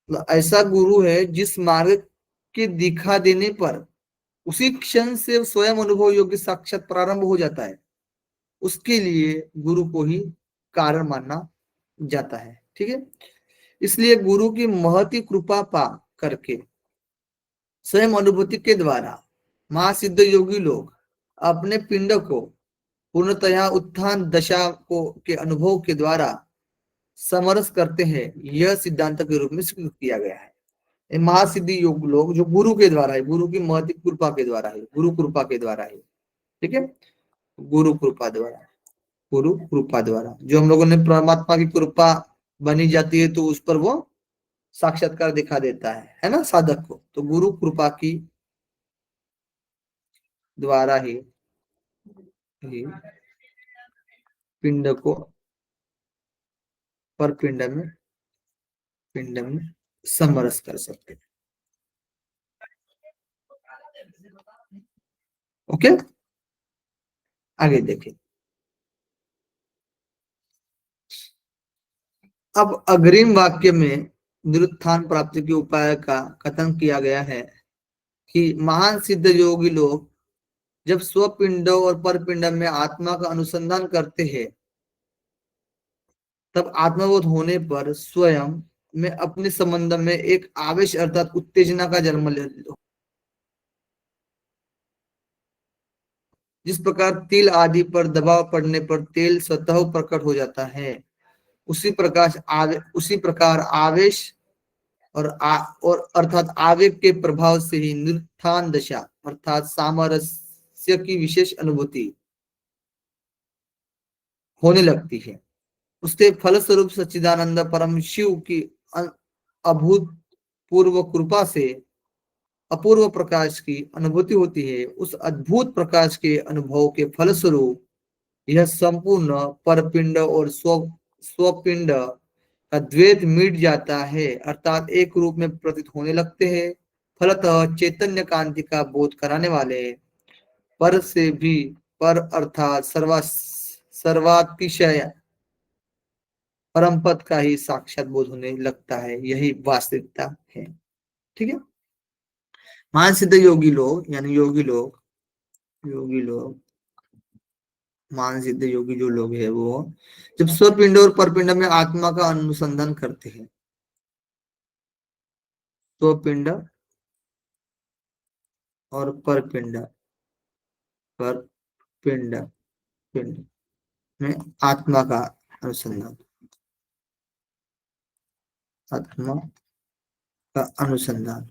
S1: तो ऐसा गुरु है जिस मार्ग के दिखा देने पर उसी क्षण से स्वयं अनुभव योग्य साक्षात प्रारंभ हो जाता है, उसके लिए गुरु को ही कारण मानना जाता है। ठीक है, इसलिए गुरु की महती कृपा पा करके स्वयं अनुभूति के द्वारा महासिद्ध योगी लोग अपने पिंड को पूर्णतया उत्थान दशा को के अनुभव के द्वारा समरस करते हैं, यह सिद्धांत के रूप में स्वीकृत किया गया है। महासिद्धि योग लोग जो गुरु के द्वारा है, गुरु की महती कृपा के द्वारा है, गुरु कृपा के द्वारा है। ठीक है, गुरु कृपा द्वारा, गुरु कृपा द्वारा जो हम लोगों ने परमात्मा की कृपा बनी जाती है, तो उस पर वो साक्षात्कार दिखा देता है ना, साधक को। तो गुरु कृपा की द्वारा ही पिंड को पर पिंड में समरस कर सकते। ओके, आगे देखें। अब अग्रिम वाक्य में निरुत्थान प्राप्ति के उपाय का कथन किया गया है कि महान सिद्ध योगी लोग जब स्वपिंड और परपिंड में आत्मा का अनुसंधान करते हैं, तब आत्मबोध होने पर स्वयं में अपने संबंध में एक आवेश अर्थात उत्तेजना का जन्म ले, जिस प्रकार तिल आदि पर दबाव पड़ने पर तेल स्वतः प्रकट हो जाता है, उसी प्रकार आवेश और अर्थात आवेग के प्रभाव से ही निरुत्थान दशा अर्थात सामरस्य की विशेष अनुभूति होने लगती है। उसके फलस्वरूप सच्चिदानंद परम शिव की अभूतपूर्व कृपा से अपूर्व प्रकाश की अनुभूति होती है। उस अद्भुत प्रकाश के अनुभव के फलस्वरूप यह संपूर्ण परपिंड और स्वपिंड का द्वैत मिट जाता है, अर्थात एक रूप में प्रतीत होने लगते हैं। फलतः चैतन्य कांति का बोध कराने वाले पर से भी पर अर्थात सर्वातिशय परम पद का ही साक्षात बोध होने लगता है। यही वास्तविकता है। ठीक है। महान सिद्ध योगी लोग यानी योगी लोग मान सिद्ध योगी जो लोग हैं वो जब स्वपिंड और परपिंड में आत्मा का अनुसंधान करते हैं, स्वपिंड और परपिंड परपिंड पिंड में आत्मा का अनुसंधान, आत्मा का अनुसंधान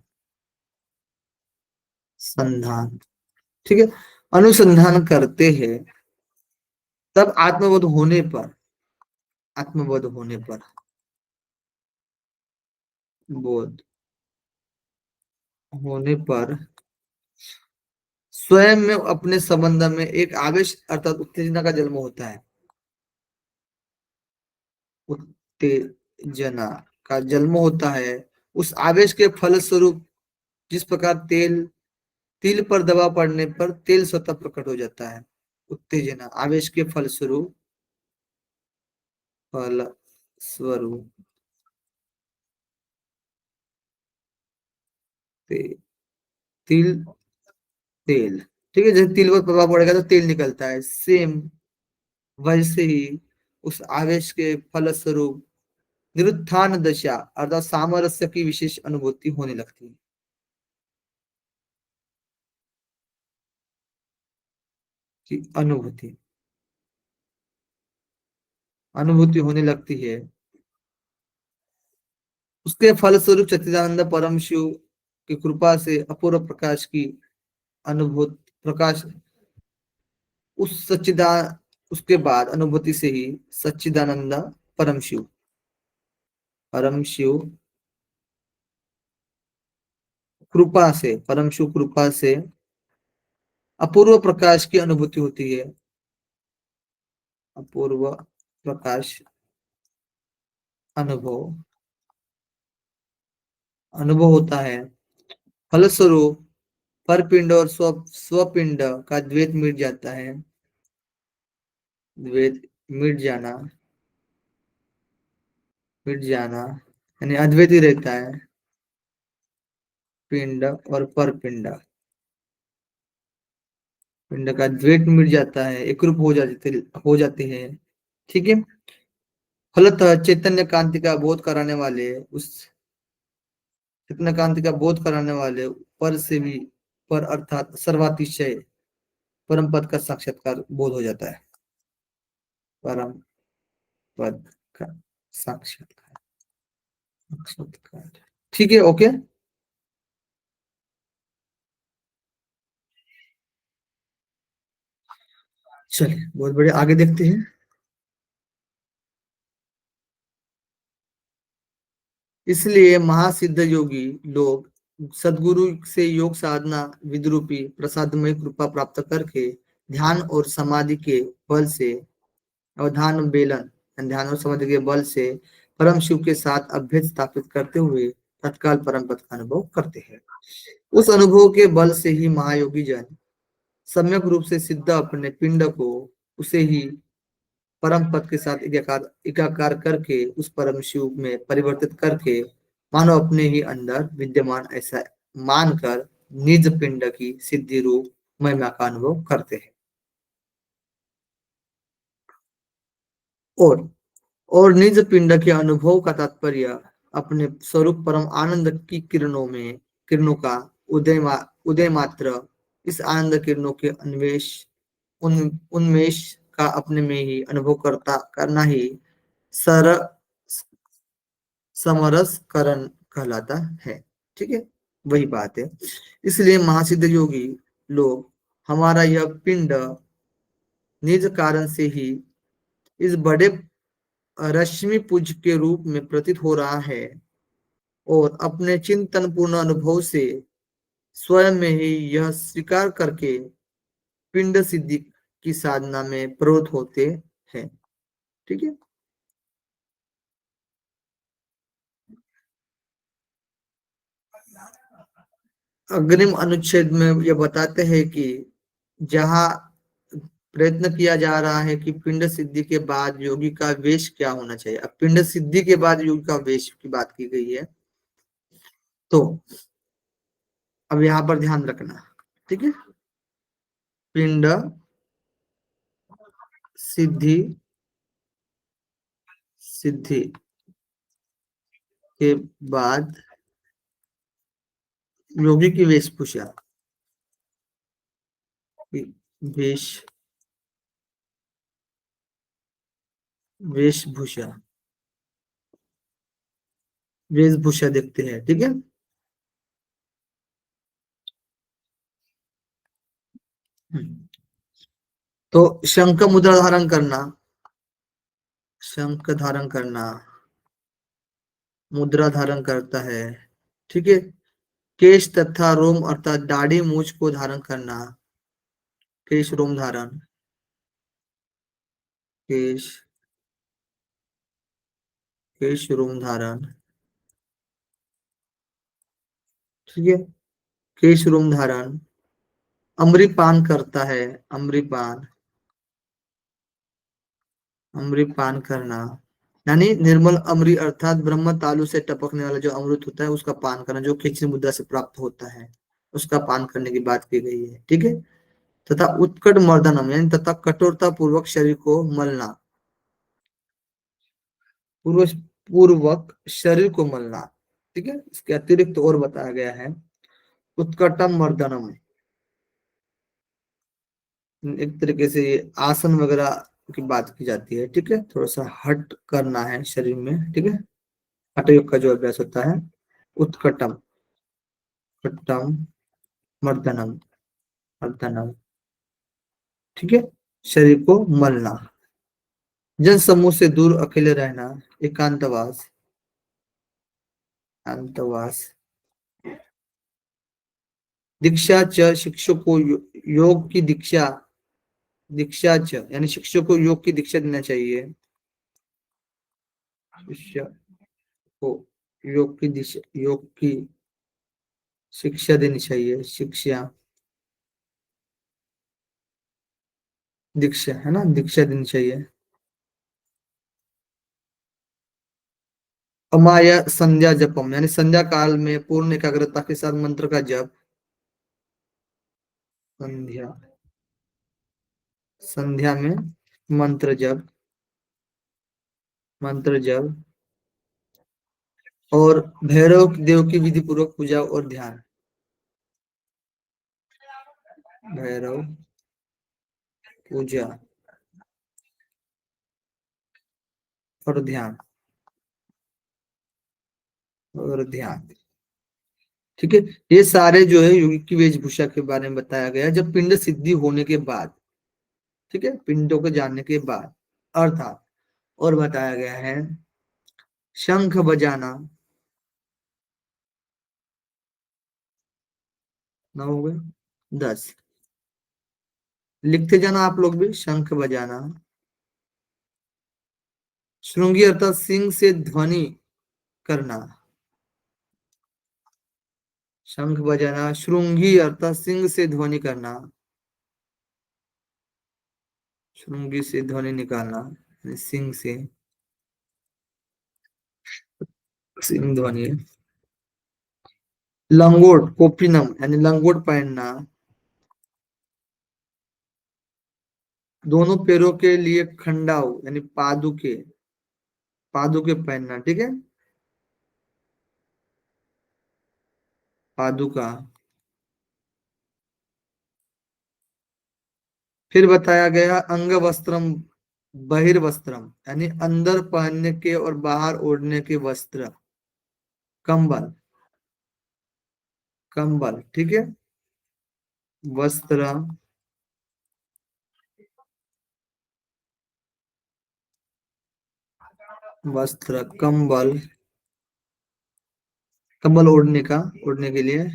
S1: संधान, ठीक है, अनुसंधान करते हैं, तब आत्मबोध होने पर बोध होने पर स्वयं में अपने संबंध में एक आवेश अर्थात उत्तेजना का जन्म होता है। उत्तेजना का जन्म होता है। उस आवेश के फलस्वरूप जिस प्रकार तिल पर दबाव पड़ने पर तेल स्वतः प्रकट हो जाता है। उत्तेजना आवेश के फलस्वरूप तिल तेल, ठीक है, जैसे तिल पर प्रभाव पड़ेगा तो तेल निकलता है, सेम वैसे ही उस आवेश के फलस्वरूप निरुत्थान दशा अर्थात सामरस्य की विशेष अनुभूति होने लगती है। अनुभूति होने लगती है। उसके फलस्वरूप सच्चिदानंद परम शिव की कृपा से अपूर्व प्रकाश की अनुभूत प्रकाश उसके बाद अनुभूति से ही सच्चिदानंद परम शिव परम शिव कृपा से अपूर्व प्रकाश की अनुभूति होती है। अपूर्व प्रकाश अनुभव होता है। फलस्वरूप परपिंड और स्वपिंड का द्वैत मिट जाता है। द्वैत मिट जाना यानी अद्वैत ही रहता है। पिंड और परपिंड पिंड का द्वैत मिट जाता है, एक रूप हो जाते हैं। ठीक है। फलतः चैतन्य कांति का बोध कराने वाले पर से भी पर अर्थात सर्वातिशय परम पद का साक्षात्कार बोध हो जाता है। परम पद का साक्षात्कार। ठीक है। ओके, चलिए बहुत बढ़िया, आगे देखते हैं। इसलिए महासिद्ध योगी लोग सदगुरु से योग साधना विद्रूपी प्रसादमय कृपा प्राप्त करके ध्यान और समाधि के बल से ध्यान और समाधि के बल से परम शिव के साथ अभेद स्थापित करते हुए तत्काल परम पद का अनुभव करते हैं। उस अनुभव के बल से ही महायोगी जन सम्यक रूप से सिद्ध अपने पिंड को उसे ही परम पद के साथ एकाकार करके उस परम शिव में परिवर्तित करके मानो अपने ही अंदर विद्यमान ऐसा मानकर निज पिंड की सिद्धि रूप महिमा का अनुभव करते हैं। और निज पिंड के अनुभव का तात्पर्य अपने स्वरूप परम आनंद की किरणों का उदय मात्र इस आनंद किरणों के उन्मेष का अपने में ही अनुभव करना ही समरस करण कहलाता है। ठीक है, वही बात है। इसलिए महासिद्ध योगी लोग, हमारा यह पिंड निज कारण से ही इस बड़े रश्मि पुंज के रूप में प्रतीत हो रहा है और अपने चिंतन पूर्ण अनुभव से स्वयं में ही यह स्वीकार करके पिंड सिद्धि की साधना में प्रवृत्त होते हैं। ठीक है। अग्रिम अनुच्छेद में यह बताते हैं कि जहाँ प्रयत्न किया जा रहा है कि पिंड सिद्धि के बाद योगी का वेश क्या होना चाहिए। अब पिंड सिद्धि के बाद योगी का वेश की बात की गई है, तो अब यहाँ पर ध्यान रखना। ठीक है। पिंड सिद्धि सिद्धि के बाद योगी की वेशभूषा, वेश वेशभूषा वेशभूषा देखते हैं। ठीक है। तो शंख मुद्रा धारण करना, शंख धारण करना, मुद्रा धारण करता है। ठीक है। केश तथा रोम अर्थात दाढ़ी मूछ को धारण करना, केश रोम धारण, केश केश रोम धारण। ठीक है। केश रोम धारण, अम्रिपान करता है, अम्रिपान, अम्रिपान करना, यानी निर्मल अमृत अर्थात ब्रह्म तालु से टपकने वाला जो अमृत होता है उसका पान करना, जो खिचड़ी मुद्रा से प्राप्त होता है, उसका पान करने की बात की गई है। ठीक है। तथा उत्कट मर्दनम, यानी तथा कठोरता पूर्वक शरीर को मलना, पूर्व पूर्वक शरीर को मलना। ठीक है। इसके अतिरिक्त और बताया गया है उत्कटम मर्दनम, एक तरीके से ये आसन वगैरह की बात की जाती है। ठीक है। थोड़ा सा हट करना है शरीर में। ठीक है। हठ योग का जो अभ्यास होता है, उत्कटम, कट्टम, मर्दनम, मर्दनम। ठीक है। शरीर को मलना, जन समूह से दूर अकेले रहना, एकांतवास, एकांतवास। दीक्षा च, शिक्षक को योग की दीक्षा, दीक्षा च यानी शिक्षक को योग की दीक्षा देना चाहिए, शिष्य को योग की दिशा, योग की शिक्षा देनी चाहिए, शिक्षा, दीक्षा है ना, दीक्षा देनी चाहिए। अमाया संध्या जपम, यानी संध्या काल में पूर्ण एकाग्रता के साथ मंत्र का जप, संध्या, संध्या में मंत्र जप, मंत्र जप और भैरव देव की विधि पूर्वक पूजा और ध्यान, भैरव पूजा और ध्यान, और ध्यान। ठीक है। ये सारे जो है योगी की वेशभूषा के बारे में बताया गया जब पिंड सिद्धि होने के बाद। ठीक है। पिंडों को जानने के बाद अर्थात, और बताया गया है शंख बजाना, 9 हो गए, 10 लिखते जाना आप लोग भी, शंख बजाना, श्रृंगी अर्थात सिंह से ध्वनि करना, शंख बजाना, श्रृंगी अर्थात सिंह से ध्वनि करना, श्रृंगी से ध्वनि निकालना, सिंह से, सिंह ध्वनि। लंगोट कोपिनम यानी लंगोट पहनना, दोनों पैरों के लिए खंडाव यानी पादुके, पादुके पहनना। ठीक है। पादुका। फिर बताया गया अंग वस्त्रम बहिर्वस्त्रम, यानी अंदर पहनने के और बाहर ओढ़ने के वस्त्र, कंबल, कंबल। ठीक है। वस्त्र, वस्त्र, कंबल, कंबल ओढ़ने का, ओढ़ने के लिए,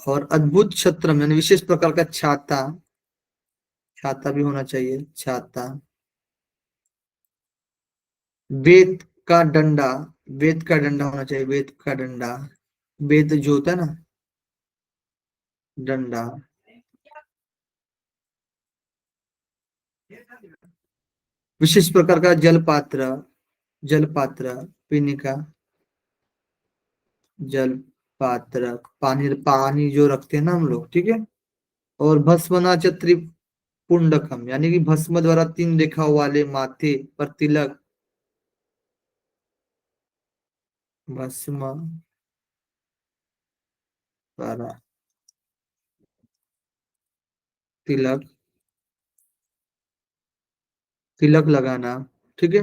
S1: और अद्भुत छत्र यानी विशेष प्रकार का छाता, छाता भी होना चाहिए, छाता, बेत का डंडा, बेत का डंडा होना चाहिए, बेत का डंडा, बेत जो होता है ना, डंडा, विशेष प्रकार का जल पात्र, जल पात्र पीने का, जल पात्र, पानी, पानी जो रखते हैं ना हम लोग, ठीक है। और भस्मना त्रिपुंडकम यानी कि भस्म द्वारा 3 रेखा वाले माथे पर तिलक, भस्म द्वारा तिलक, तिलक लगाना, ठीक है।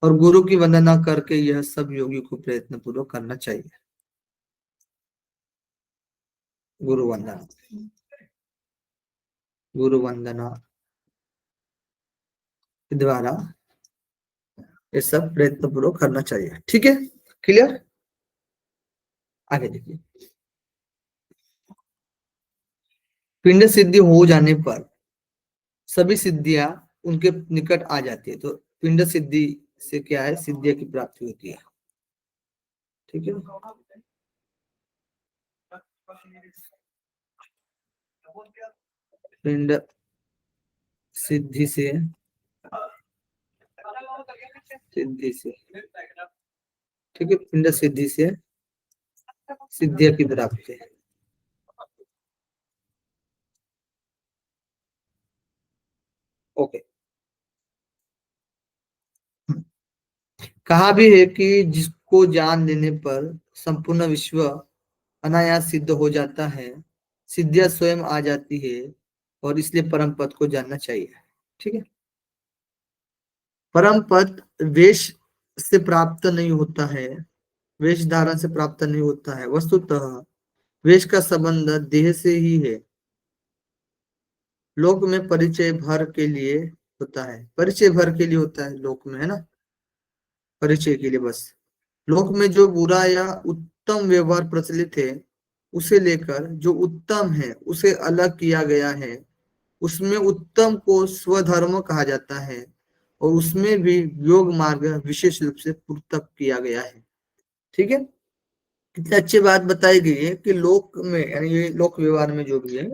S1: और गुरु की वंदना करके यह सब योगी को प्रयत्न पूर्वक करना चाहिए। गुरु वंदना, गुरु वंदना के द्वारा ये सब प्रयत्न पूर्वक करना चाहिए, ठीक है। क्लियर, आगे देखिए। पिंड सिद्धि हो जाने पर सभी सिद्धियां उनके निकट आ जाती है। तो पिंड सिद्धि से क्या है, सिद्धियों की प्राप्ति होती है, ठीक है। पिंड सिद्धि से, सिद्धि से, ठीक है, पिंड सिद्धि से सिद्धियों की प्राप्ति, ओके। कहा भी है कि जिसको जान लेने पर संपूर्ण विश्व अनायास सिद्ध हो जाता है, सिद्धियां स्वयं आ जाती है, और इसलिए परम पद को जानना चाहिए, ठीक है। परम पद वेश से प्राप्त नहीं होता है, वेश धारण से प्राप्त नहीं होता है। वस्तुतः वेश का संबंध देह से ही है। लोक में परिचय भर के लिए होता है, परिचय भर के लिए होता है लोक में, है ना, परिचय के लिए बस। लोक में जो बुरा या उत्तम व्यवहार प्रचलित है, उसे लेकर जो उत्तम है उसे अलग किया गया है। उसमें उत्तम को स्वधर्म कहा जाता है, और उसमें भी योग मार्ग विशेष रूप से पूर्तक किया गया है, ठीक है। कितनी अच्छी बात बताई गई है कि लोक में यानी ये लोक व्यवहार में जो भी है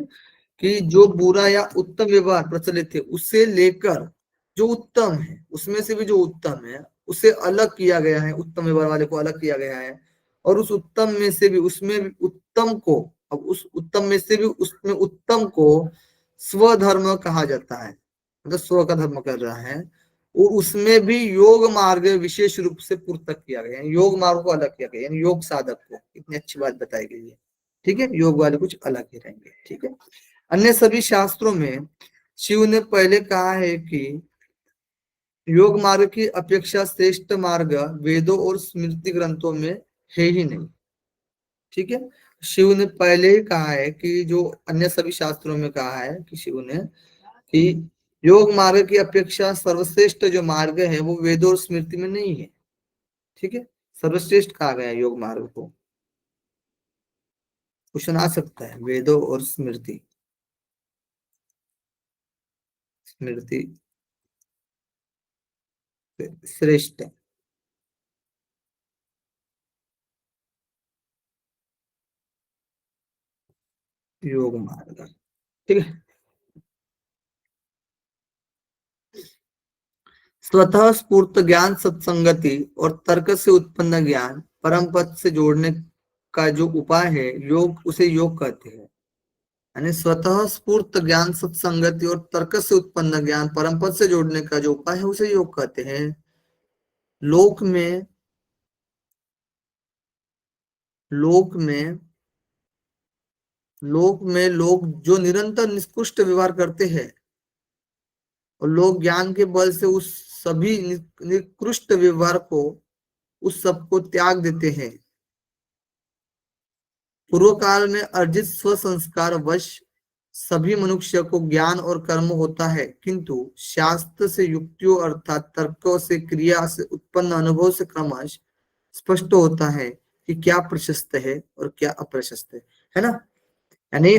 S1: कि जो बुरा या उत्तम व्यवहार प्रचलित है उसे लेकर जो उत्तम है उसमें से भी जो उत्तम है उसे अलग किया गया है, उत्तम व्यवहार वाले को अलग किया गया है। और उस उत्तम में से भी उसमें भी उत्तम को, अब उस उत्तम में से भी उसमें उत्तम को स्वधर्म कहा जाता है, मतलब स्व का धर्म कर रहा है। और उसमें भी योग मार्ग विशेष रूप से पूर्तक किया गया है, योग मार्ग को अलग किया गया यानी योग साधक को। इतनी अच्छी बात बताई गई है, ठीक है। योग वाले कुछ अलग ही रहेंगे, ठीक है। अन्य सभी शास्त्रों में शिव ने पहले कहा है कि योग मार्ग की अपेक्षा श्रेष्ठ मार्ग वेदों और स्मृति ग्रंथों में है ही नहीं, ठीक है। शिव ने पहले ही कहा है कि जो अन्य सभी शास्त्रों में कहा है कि शिव ने कि योग मार्ग की अपेक्षा सर्वश्रेष्ठ जो मार्ग है वो वेदों और स्मृति में नहीं है, ठीक है। सर्वश्रेष्ठ कहा गया है योग मार्ग को। क्वेश्चन आ सकता है, वेदों और स्मृति, स्मृति श्रेष्ठ योग मार्ग, ठीक है। स्वतः स्फूर्त ज्ञान सत्संगति और तर्क से उत्पन्न ज्ञान परम पद से जोड़ने का जो उपाय है योग, उसे योग कहते हैं। यानी स्वतः स्फूर्त ज्ञान सत्संगति और तर्क से उत्पन्न ज्ञान परम पद से जोड़ने का जो उपाय है उसे योग कहते हैं। लोक में, लोक में, लोक में लोग जो निरंतर निष्कृष्ट व्यवहार करते हैं और लोग ज्ञान के बल से उस सभी निकृष्ट व्यवहार को, उस सब को त्याग देते हैं, पूर्व काल में अर्जित स्व संस्कार वश सभी मनुष्य को ज्ञान और कर्म होता है, किंतु शास्त्र से युक्तियों अर्थात तर्कों से क्रिया से उत्पन्न अनुभव से क्रमश स्पष्ट होता है कि क्या प्रशस्त है और क्या अप्रशस्त है ना। यानी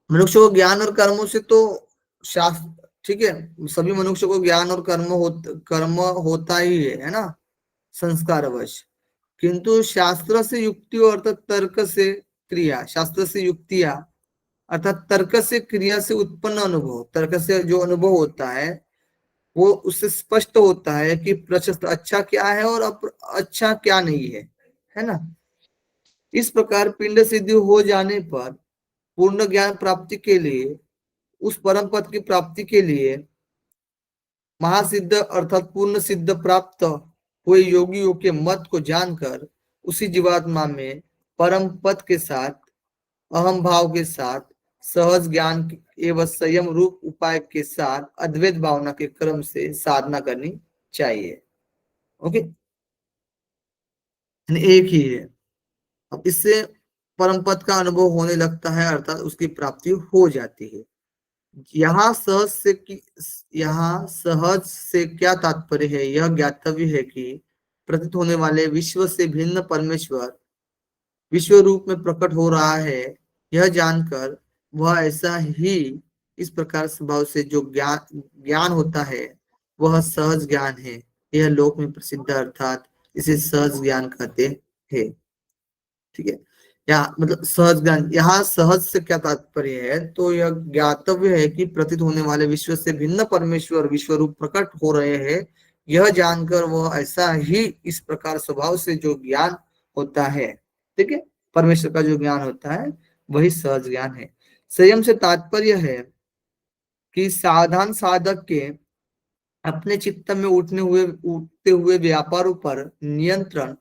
S1: मनुष्य को ज्ञान और कर्मों से तो शास्त्र, ठीक है, सभी मनुष्य को ज्ञान और कर्म होता ही है ना, संस्कारवश, किंतु शास्त्र से युक्तियों अर्थात तर्क से क्रिया, शास्त्र से युक्तियां अर्थात तर्क से क्रिया से उत्पन्न अनुभव, तर्क से जो अनुभव होता है वो उससे स्पष्ट होता है कि प्रशस्त अच्छा क्या है और अच्छा क्या नहीं है ना। इस प्रकार पिंड सिद्धि हो जाने पर पूर्ण ज्ञान प्राप्ति के लिए, उस परम पद की प्राप्ति के लिए महासिद्ध अर्थात पूर्ण सिद्ध प्राप्त हुए योगियों के मत को जानकर उसी जीवात्मा में परम पद के साथ अहम भाव के साथ सहज ज्ञान एवं संयम रूप उपाय के साथ अद्वैत भावना के क्रम से साधना करनी चाहिए। ओके, एक ही है। अब इससे परम पद का अनुभव होने लगता है अर्थात उसकी प्राप्ति हो जाती है। यहाँ सहज से क्या तात्पर्य है, यह ज्ञातव्य है कि प्रतीत होने वाले विश्व से भिन्न परमेश्वर विश्व रूप में प्रकट हो रहा है, यह जानकर वह ऐसा ही इस प्रकार स्वभाव से जो ज्ञान होता है वह सहज ज्ञान है। यह लोक में प्रसिद्ध अर्थात इसे सहज ज्ञान कहते हैं। ठीक है, या मतलब सहज ज्ञान, यहाँ सहज से क्या तात्पर्य है, तो यह ज्ञातव्य है कि प्रतीत होने वाले विश्व से भिन्न परमेश्वर विश्व रूप प्रकट हो रहे हैं, यह जानकर वह ऐसा ही इस प्रकार स्वभाव से जो ज्ञान होता है, ठीक है, परमेश्वर का जो ज्ञान होता है वही सहज ज्ञान है। संयम से तात्पर्य है कि साधन साधक के अपने चित्त में उठते हुए व्यापारों पर नियंत्रण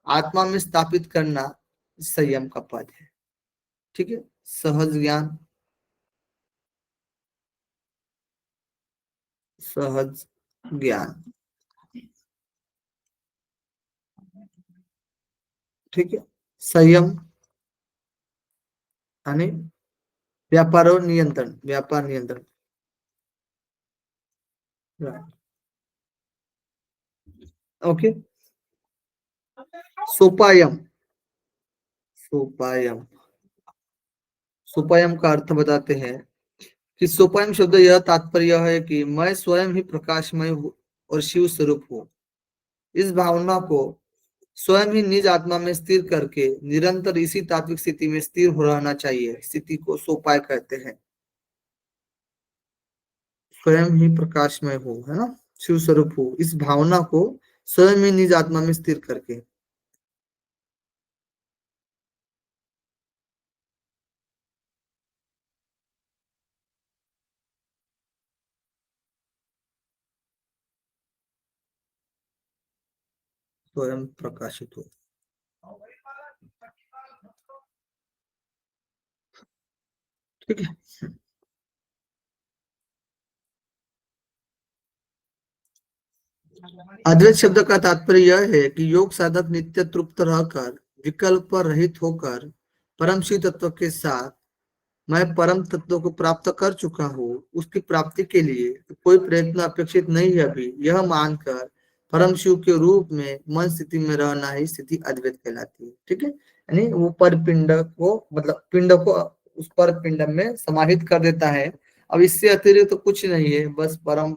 S1: आत्मा में स्थापित करना संयम का पद है। ठीक है, सहज ज्ञान, सहज ज्ञान, ठीक है, संयम यानी व्यापार और नियंत्रण, व्यापार नियंत्रण। ओके, सोपायम, सोपायम, सोपायम का अर्थ बताते हैं कि सोपायम शब्द यह तात्पर्य है कि मैं स्वयं ही प्रकाशमय हूँ और शिव स्वरूप हूँ। इस भावना को स्वयं ही निज आत्मा में स्थिर करके निरंतर इसी तात्विक स्थिति में स्थिर हो रहना चाहिए। स्थिति को सोपाय कहते हैं। स्वयं ही प्रकाशमय हो, है ना, शिव स्वरूप हो, इस भावना को स्वयं ही निज आत्मा में स्थिर करके। स्वयं प्रकाशित हो, ठीक है। अद्वैत शब्द का तात्पर्य यह है कि योग साधक नित्य तृप्त रहकर विकल्प रहित होकर परम शिव तत्व के साथ मैं परम तत्व को प्राप्त कर चुका हूँ, उसकी प्राप्ति के लिए कोई प्रयत्न अपेक्षित नहीं है अभी, यह मानकर परम शिव के रूप में मन स्थिति में रहना ही स्थिति अद्वैत कहलाती है। ठीक है, यानी वो पर पिंड को, मतलब पिंड को उस पर पिंड में समाहित कर देता है। अब इससे अतिरिक्त तो कुछ नहीं है, बस परम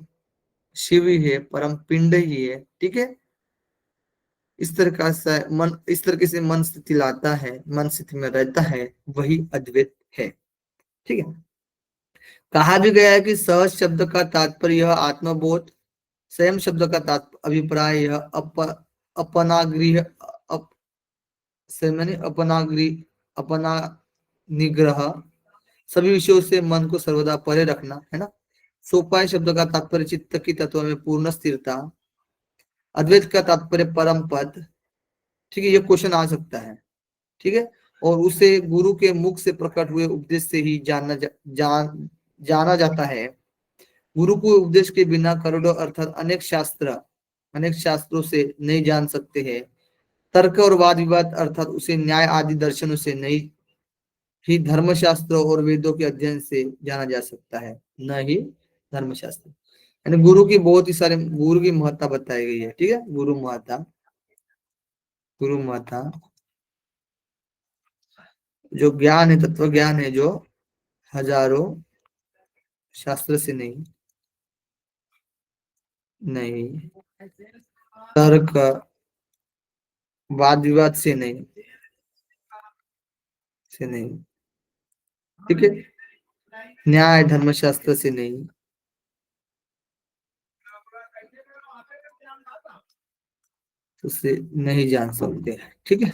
S1: शिव ही है, परम पिंड ही है। ठीक है, इस तरह से मन, इस तरीके से मन स्थिति लाता है, मन स्थिति में रहता है, वही अद्वैत है। ठीक है, कहा भी गया है कि सहज शब्द का तात्पर्य यह आत्मबोध, संयम शब्द का अभिप्राय यह अपनागृह अपना निग्रह, सभी विषयों से मन को सर्वदा परे रखना, है ना। सोपाय शब्द का तात्पर्य चित्त की तत्व में पूर्ण स्थिरता, अद्वैत का तात्पर्य परम पद। ठीक है, ये क्वेश्चन आ सकता है। ठीक है, और उसे गुरु के मुख से प्रकट हुए उपदेश से ही जाना जाता है। गुरु को उपदेश के बिना करोड़ों अर्थात अनेक शास्त्रों से नहीं जान सकते हैं। तर्क और वाद विवाद अर्थात उसे न्याय आदि दर्शनों से नहीं, ही धर्मशास्त्र और वेदों के अध्ययन से जाना जा सकता है, न ही धर्मशास्त्र। यानी गुरु की बहुत ही सारे गुरु की महत्ता बताई गई है। ठीक है, गुरु महत्ता, गुरु महत्ता जो ज्ञान है, तत्व ज्ञान है, जो हजारों शास्त्र से नहीं, नहीं तर्क वाद विवाद से नहीं, से नहीं, ठीक है, न्याय धर्मशास्त्र से नहीं, उसे नहीं जान सकते। ठीक है,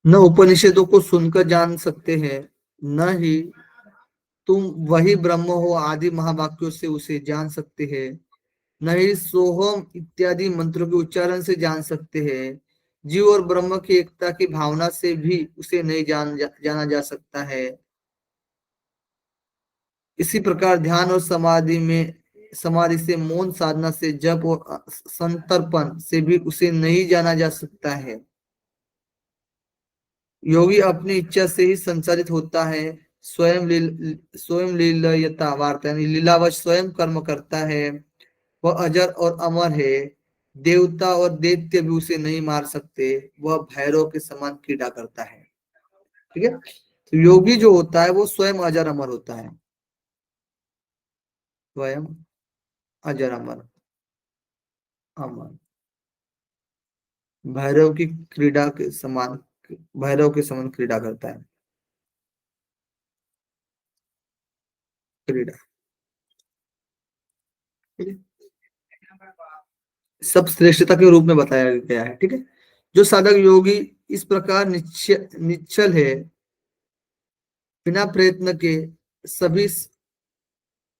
S1: न उपनिषदों को सुनकर जान सकते हैं, न ही तुम वही ब्रह्म हो आदि महावाक्यों से उसे जान सकते हैं, न ही सोहम इत्यादि मंत्रों के उच्चारण से जान सकते हैं। जीव और ब्रह्म की एकता की भावना से भी उसे नहीं जाना जा सकता है। इसी प्रकार ध्यान और समाधि से, मौन साधना से, जप और संतर्पण से भी उसे नहीं जाना जा सकता है। योगी अपनी इच्छा से ही संचालित होता है, स्वयं लीलयता वार्ता यानी लीलावश स्वयं कर्म करता है। वह अजर और अमर है, देवता और दैत्य भी उसे नहीं मार सकते, वह भैरव के समान क्रीड़ा करता है। ठीक है, तो योगी जो होता है वो स्वयं अजर अमर होता है, स्वयं अजर अमर, अमर भैरव की क्रीड़ा के समान, भैरव के समान क्रीड़ा करता है, क्रीड़ा। सब श्रेष्ठता के रूप में बताया गया है। ठीक है, जो साधक योगी इस प्रकार निश्चल है, बिना प्रयत्न के सभी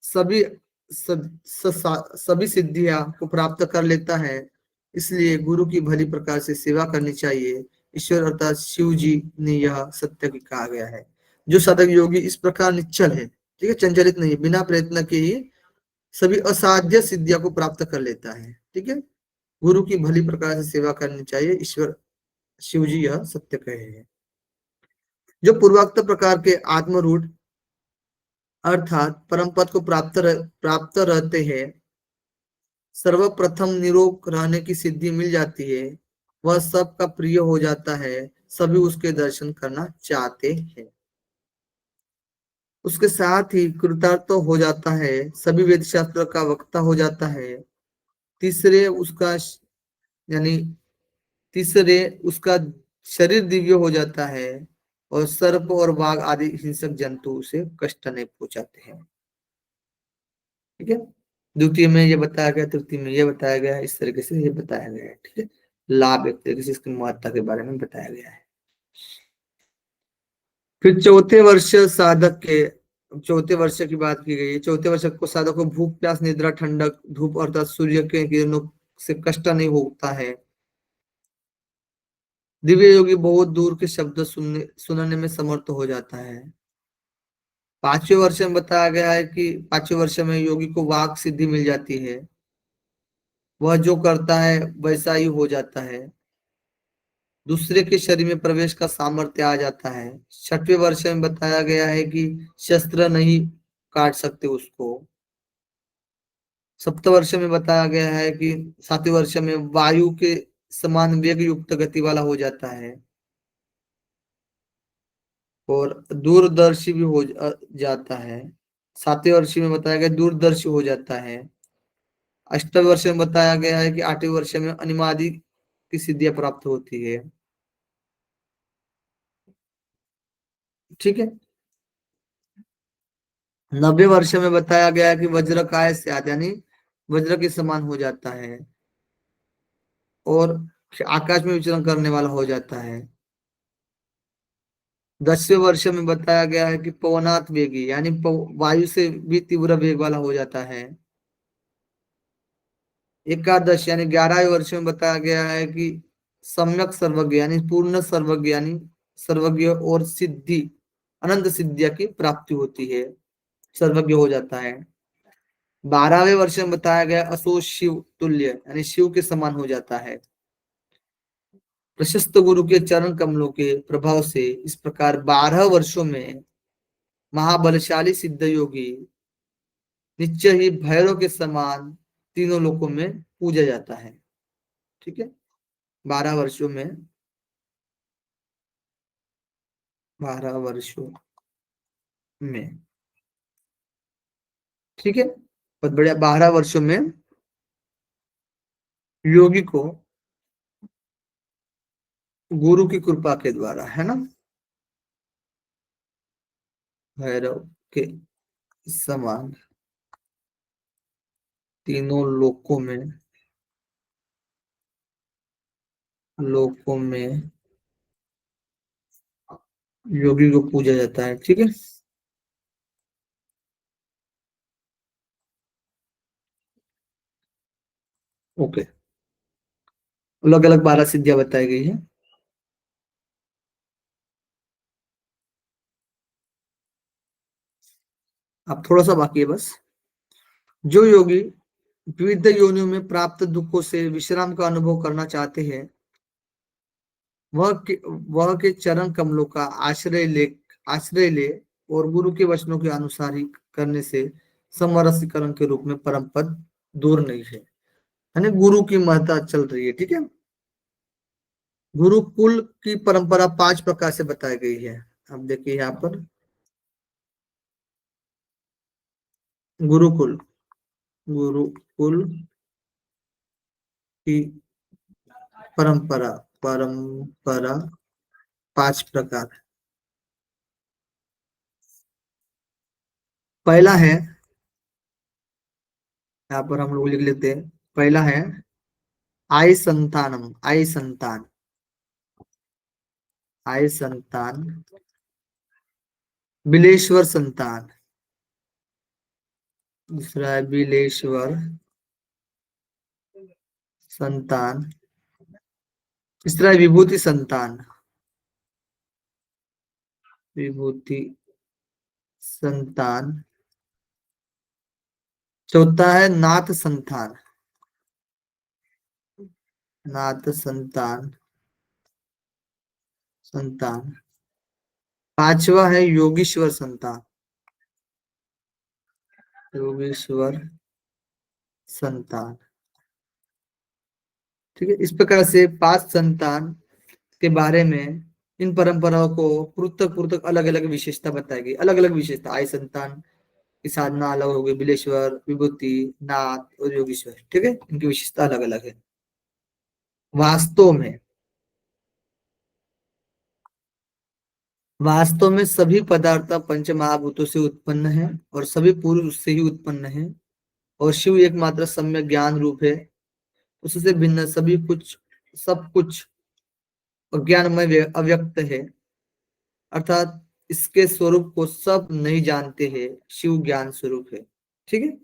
S1: सभी सभी सिद्धियां को प्राप्त कर लेता है। इसलिए गुरु की भली प्रकार से सेवा करनी चाहिए। ईश्वर अर्थात शिव जी ने यह सत्य की कहा गया है। जो साधक योगी इस प्रकार निश्चल है, ठीक है, चंचलित नहीं, बिना प्रयत्न के ही सभी असाध्य सिद्धियां को प्राप्त कर लेता है। ठीक है, गुरु की भली प्रकार से सेवा करनी चाहिए, ईश्वर शिव जी यह सत्य कहे हैं। जो पूर्वोक्त प्रकार के आत्मरूढ़ अर्थात परम पद को प्राप्त रहते हैं, सर्वप्रथम निरोग रहने की सिद्धि मिल जाती है, वह सबका प्रिय हो जाता है, सभी उसके दर्शन करना चाहते हैं। उसके साथ ही कृतार्थ तो हो जाता है, सभी वेद शास्त्र का वक्ता हो जाता है। तीसरे उसका यानी तीसरे उसका शरीर दिव्य हो जाता है, और सर्प और बाघ आदि हिंसक जंतु उसे कष्ट नहीं पहुंचाते हैं। ठीक है, द्वितीय में ये बताया गया, तृतीय में ये बताया गया है, इस तरीके से ये बताया गया है। ठीक है, लाभ एक तरीके से इसकी महत्ता के बारे में बताया गया है। फिर चौथे वर्ष साधक के, चौथे वर्ष की बात की गई है। चौथे वर्ष को साधक को भूख प्यास निद्रा ठंडक धूप अर्थात सूर्य के किरणों से कष्ट नहीं होता है। दिव्य योगी बहुत दूर के शब्द सुनने में समर्थ हो जाता है। पांचवें वर्ष में बताया गया है कि पांचवें वर्ष में योगी को वाक सिद्धि मिल जाती है, वह जो करता है वैसा ही हो जाता है, दूसरे के शरीर में प्रवेश का सामर्थ्य आ जाता है। छठवें वर्ष में बताया गया है कि शस्त्र नहीं काट सकते उसको। सप्तम वर्ष में बताया गया है कि सातवें वर्ष में वायु के समान वेग युक्त गति वाला हो जाता है, और दूरदर्शी भी हो जाता है। सातवें वर्ष में बताया गया दूरदर्शी हो जाता है। अष्टम वर्ष में बताया गया है कि आठवें वर्ष में अनिमादि की सिद्धियां प्राप्त होती है। ठीक है, नब्बे वर्ष में बताया गया है कि वज्र काय से यानी वज्र के समान हो जाता है, और आकाश में विचरण करने वाला हो जाता है। 10वें वर्ष में बताया गया है कि पवनात वेगी यानी वायु से भी तीव्र वेग वाला हो जाता है। एकादश यानी 11वें वर्ष में बताया गया है कि सम्यक सर्वज्ञ यानी पूर्ण सर्वज्ञ यानी सर्वज्ञ और अनंत सिद्धिया की प्राप्ति होती है, सर्वज्ञ हो जाता है। 12वें वर्ष में बताया गया असो शिव तुल्य, यानी शिव के समान हो जाता है। प्रशस्त गुरु के चरण कमलों के प्रभाव से इस प्रकार 12 वर्षों में महाबलशाली सिद्ध योगी निश्चय ही भैरव के समान तीनों लोकों में पूजा जाता है। ठीक है, 12 वर्षों में, 12 वर्षों में, ठीक है, बहुत बढ़िया। 12 वर्षों में योगी को गुरु की कृपा के द्वारा, है ना, भैरव के समान तीनों लोकों में योगी को पूजा जाता है। ठीक है, ओके, अलग अलग 12 सिद्धियां बताई गई है। अब थोड़ा सा बाकी है बस। जो योगी विविध योनियों में प्राप्त दुखों से विश्राम का अनुभव करना चाहते हैं, वह के चरण कमलों का आश्रय ले और गुरु के वचनों के अनुसार ही करने से समरसीकरण के रूप में परम पद दूर नहीं है। यानी गुरु की महत्ता चल रही है। ठीक है, गुरुकुल की परंपरा 5 प्रकार से बताई गई है। अब देखिए यहाँ पर गुरुकुल गुरुकुल की परंपरा परंपरा 5 प्रकार। पहला है, यहाँ पर हम लोग लिख लेते हैं, पहला है आई संतान बिलेश्वर संतान। दूसरा है बिलेश्वर संतान। तीसरा है विभूति संतान, विभूति संतान। चौथा है नाथ संतान, नाथ संतान। पांचवा है योगीश्वर संतान, योगेश्वर संतान। ठीक है, इस प्रकार से 5 संतान के बारे में इन परंपराओं को पृथक पृथक अलग अलग विशेषता बताई गई। अलग अलग विशेषता, आई संतान की साधना अलग होगी, बिलेश्वर, विभूति, नाथ और योगीश्वर। ठीक है, इनकी विशेषता अलग अलग है। वास्तव में सभी पदार्थ पंच महाभूतों से उत्पन्न है और सभी पूर्व उससे ही उत्पन्न है, और शिव एकमात्र सम्यक ज्ञान रूप है। उससे भिन्न सभी कुछ, सब कुछ अज्ञानमय अव्यक्त है, अर्थात इसके स्वरूप को सब नहीं जानते हैं। शिव ज्ञान स्वरूप है। ठीक है,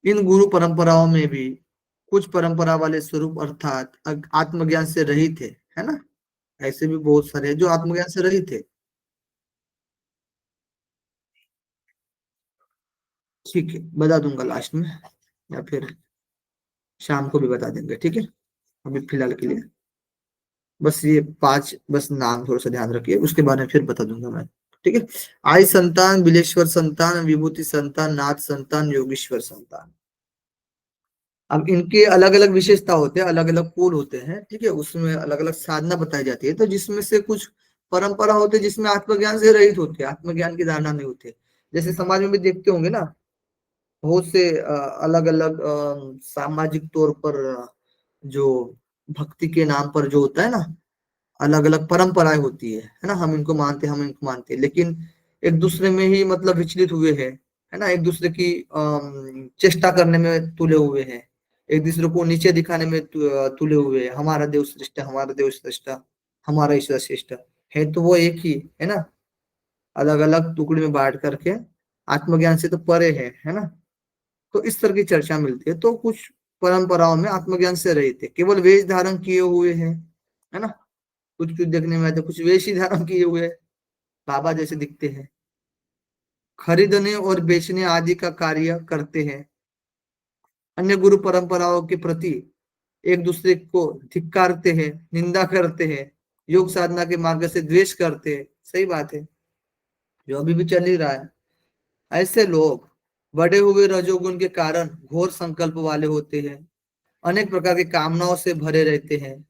S1: इन गुरु परंपराओं में भी कुछ परंपरा वाले स्वरूप अर्थात आत्मज्ञान से रहित है ना, ऐसे भी बहुत सारे हैं जो आत्मज्ञान से रहित है। ठीक है, बता दूंगा लास्ट में, या फिर शाम को भी बता देंगे। ठीक है, अभी फिलहाल के लिए बस ये 5 बस नाम थोड़ा सा ध्यान रखिए, उसके बारे में फिर बता दूंगा मैं। ठीक है, आई संतान, बिलेश्वर संतान, विभूति संतान, नाथ संतान, योगेश्वर संतान। अब इनके अलग अलग विशेषता होते हैं, अलग अलग कुल होते हैं। ठीक है, उसमें अलग अलग साधना बताई जाती है, तो जिसमें से कुछ परंपरा होते हैं जिसमें आत्मज्ञान से रहित होते हैं, आत्मज्ञान की धारणा नहीं होती। जैसे समाज में भी देखते होंगे ना, बहुत से अलग अलग सामाजिक तौर पर जो भक्ति के नाम पर जो होता है ना, अलग अलग परंपराएं होती है ना, हम इनको मानते हैं, हम इनको मानते हैं, लेकिन एक दूसरे में ही मतलब विचलित हुए हैं, है ना, एक दूसरे की चेष्टा करने में तुले हुए हैं, एक दूसरे को नीचे दिखाने में तुले हुए हैं। हमारा देव श्रेष्ठ है, हमारा देव श्रेष्ठ, हमारा ईश्वर श्रेष्ठ है, तो वो एक ही है ना, अलग अलग टुकड़े में बांट करके आत्मज्ञान से तो परे है ना। तो इस तरह की चर्चा मिलती है। तो कुछ परंपराओं में आत्मज्ञान से रहित है, केवल वेश धारण किए हुए हैं, है ना, कुछ कुछ देखने में आते, कुछ वेश ही धारण किए हुए बाबा जैसे दिखते हैं। खरीदने और बेचने आदि का कार्य करते हैं, अन्य गुरु परंपराओं के प्रति एक दूसरे को धिक्कारते हैं, निंदा करते हैं, योग साधना के मार्ग से द्वेष करते हैं। सही बात है, जो अभी भी चल ही रहा है। ऐसे लोग बढ़े हुए रजोगुण के कारण घोर संकल्प वाले होते हैं, अनेक प्रकार की कामनाओं से भरे रहते हैं,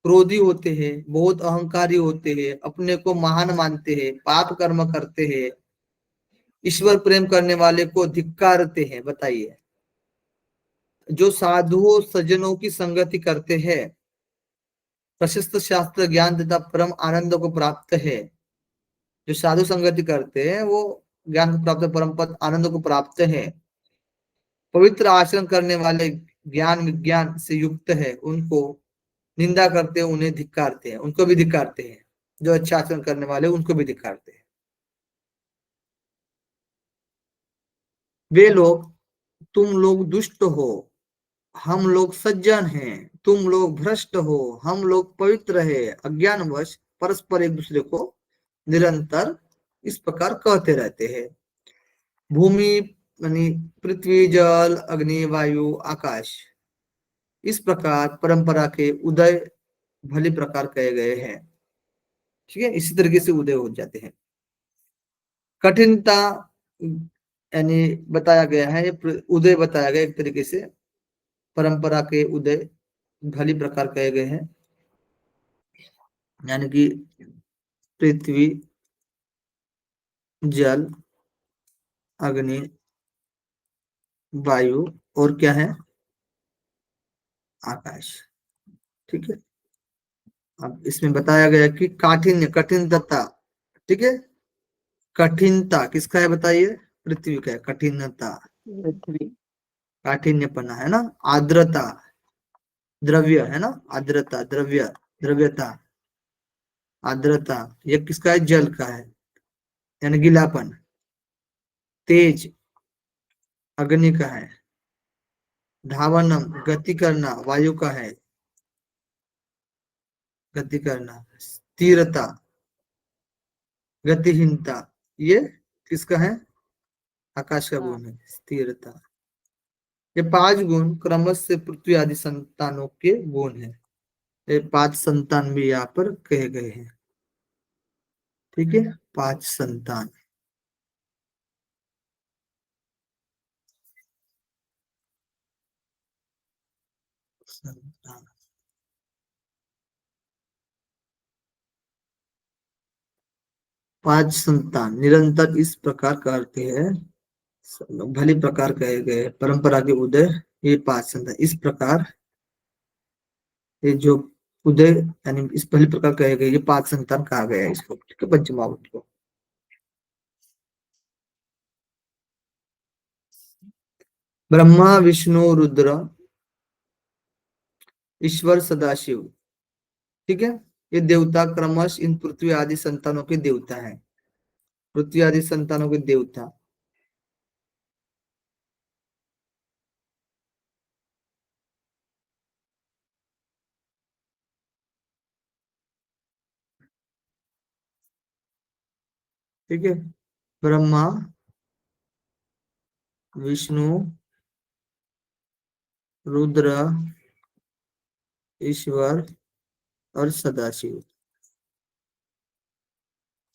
S1: क्रोधी होते हैं, बहुत अहंकारी होते हैं, अपने को महान मानते हैं, पाप कर्म करते हैं, ईश्वर प्रेम करने वाले को धिक्कारते हैं। बताइए, जो साधुओं सज्जनों की संगति करते हैं, प्रशस्त शास्त्र ज्ञान तथा परम आनंद को प्राप्त है। जो साधु संगति करते हैं वो ज्ञान को प्राप्त, परम पद आनंद को प्राप्त है। पवित्र आचरण करने वाले ज्ञान विज्ञान से युक्त है, उनको निंदा करते हैं, उन्हें धिक्कारते हैं, उनको भी धिक्कारते हैं। जो अच्छा आचरण करने वाले उनको भी धिक्कारते हैं। वे लोग, तुम लोग दुष्ट हो, हम लोग सज्जन हैं, तुम लोग भ्रष्ट हो, हम लोग पवित्र है, अज्ञानवश परस्पर एक दूसरे को निरंतर इस प्रकार कहते रहते हैं। भूमि यानी पृथ्वी, जल, अग्नि, वायु, आकाश, इस प्रकार परंपरा के उदय भली प्रकार कहे गए हैं। ठीक है, इसी तरीके से उदय हो जाते हैं। कठिनता यानी बताया गया है, उदय बताया गया एक तरीके से, परंपरा के उदय भली प्रकार कहे गए हैं, यानी कि पृथ्वी, जल, अग्नि, वायु और क्या है, आकाश। ठीक है, अब इसमें बताया गया कि काठिन्य, कठिनता। ठीक है, कठिनता किसका है बताइए, पृथ्वी का है कठिनता,
S3: पृथ्वी।
S1: काठिन्यपना है ना। आर्द्रता द्रव्य है ना, आर्द्रता द्रव्य, द्रव्यता, आर्द्रता ये किसका है, जल का है, यानी गीलापन। तेज अग्नि का है, धावनम गति करना वायु का है, गति करना। स्थिरता गतिहीनता ये किसका है, आकाश का गुण है, स्थिरता। ये पांच गुण क्रमश से पृथ्वी आदि संतानों के गुण है। ये पांच संतान भी यहाँ पर कहे गए हैं। ठीक है, पांच संतान। संतान, पांच संतान निरंतर इस प्रकार करते हैं, भली प्रकार कहे गए, परंपरा के उदय। ये पांच संतान इस प्रकार, ये जो उदय यानी इस भली प्रकार कहे गए, ये पांच संतान कहा गया है इसको। ठीक है, पंचमहाभूत को। ब्रह्मा विष्णु रुद्र ईश्वर सदाशिव। ठीक है, ये देवता क्रमश इन पृथ्वी आदि संतानों के देवता है, पृथ्वी आदि संतानों के देवता। ठीक है, ब्रह्मा विष्णु रुद्र ईश्वर और सदाशिव,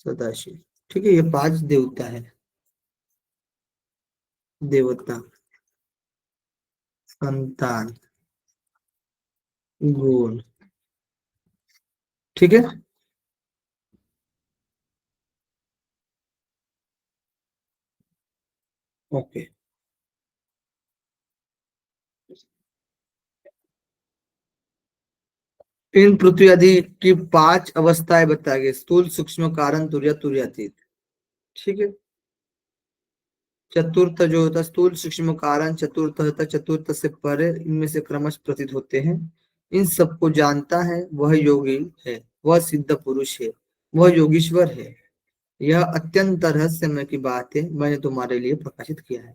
S1: सदाशिव। ठीक है, ये पांच देवता है, देवता, संतान, गुण। ठीक है, ओके। इन पृथ्वी आदि की पांच अवस्थाएं बताई गई, स्थूल सूक्ष्म कारण तुर्य तुर्यातीत। ठीक है, चतुर्थ जो होता है स्थूल सूक्ष्म कारण, चतुर्थ होता है, चतुर्थ से परे इनमें से क्रमश प्रतीत होते हैं। इन सबको जानता है वह योगी है, वह सिद्ध पुरुष है, वह योगीश्वर है। यह अत्यंत रहस्यमय की बात है, मैंने तुम्हारे लिए प्रकाशित किया है।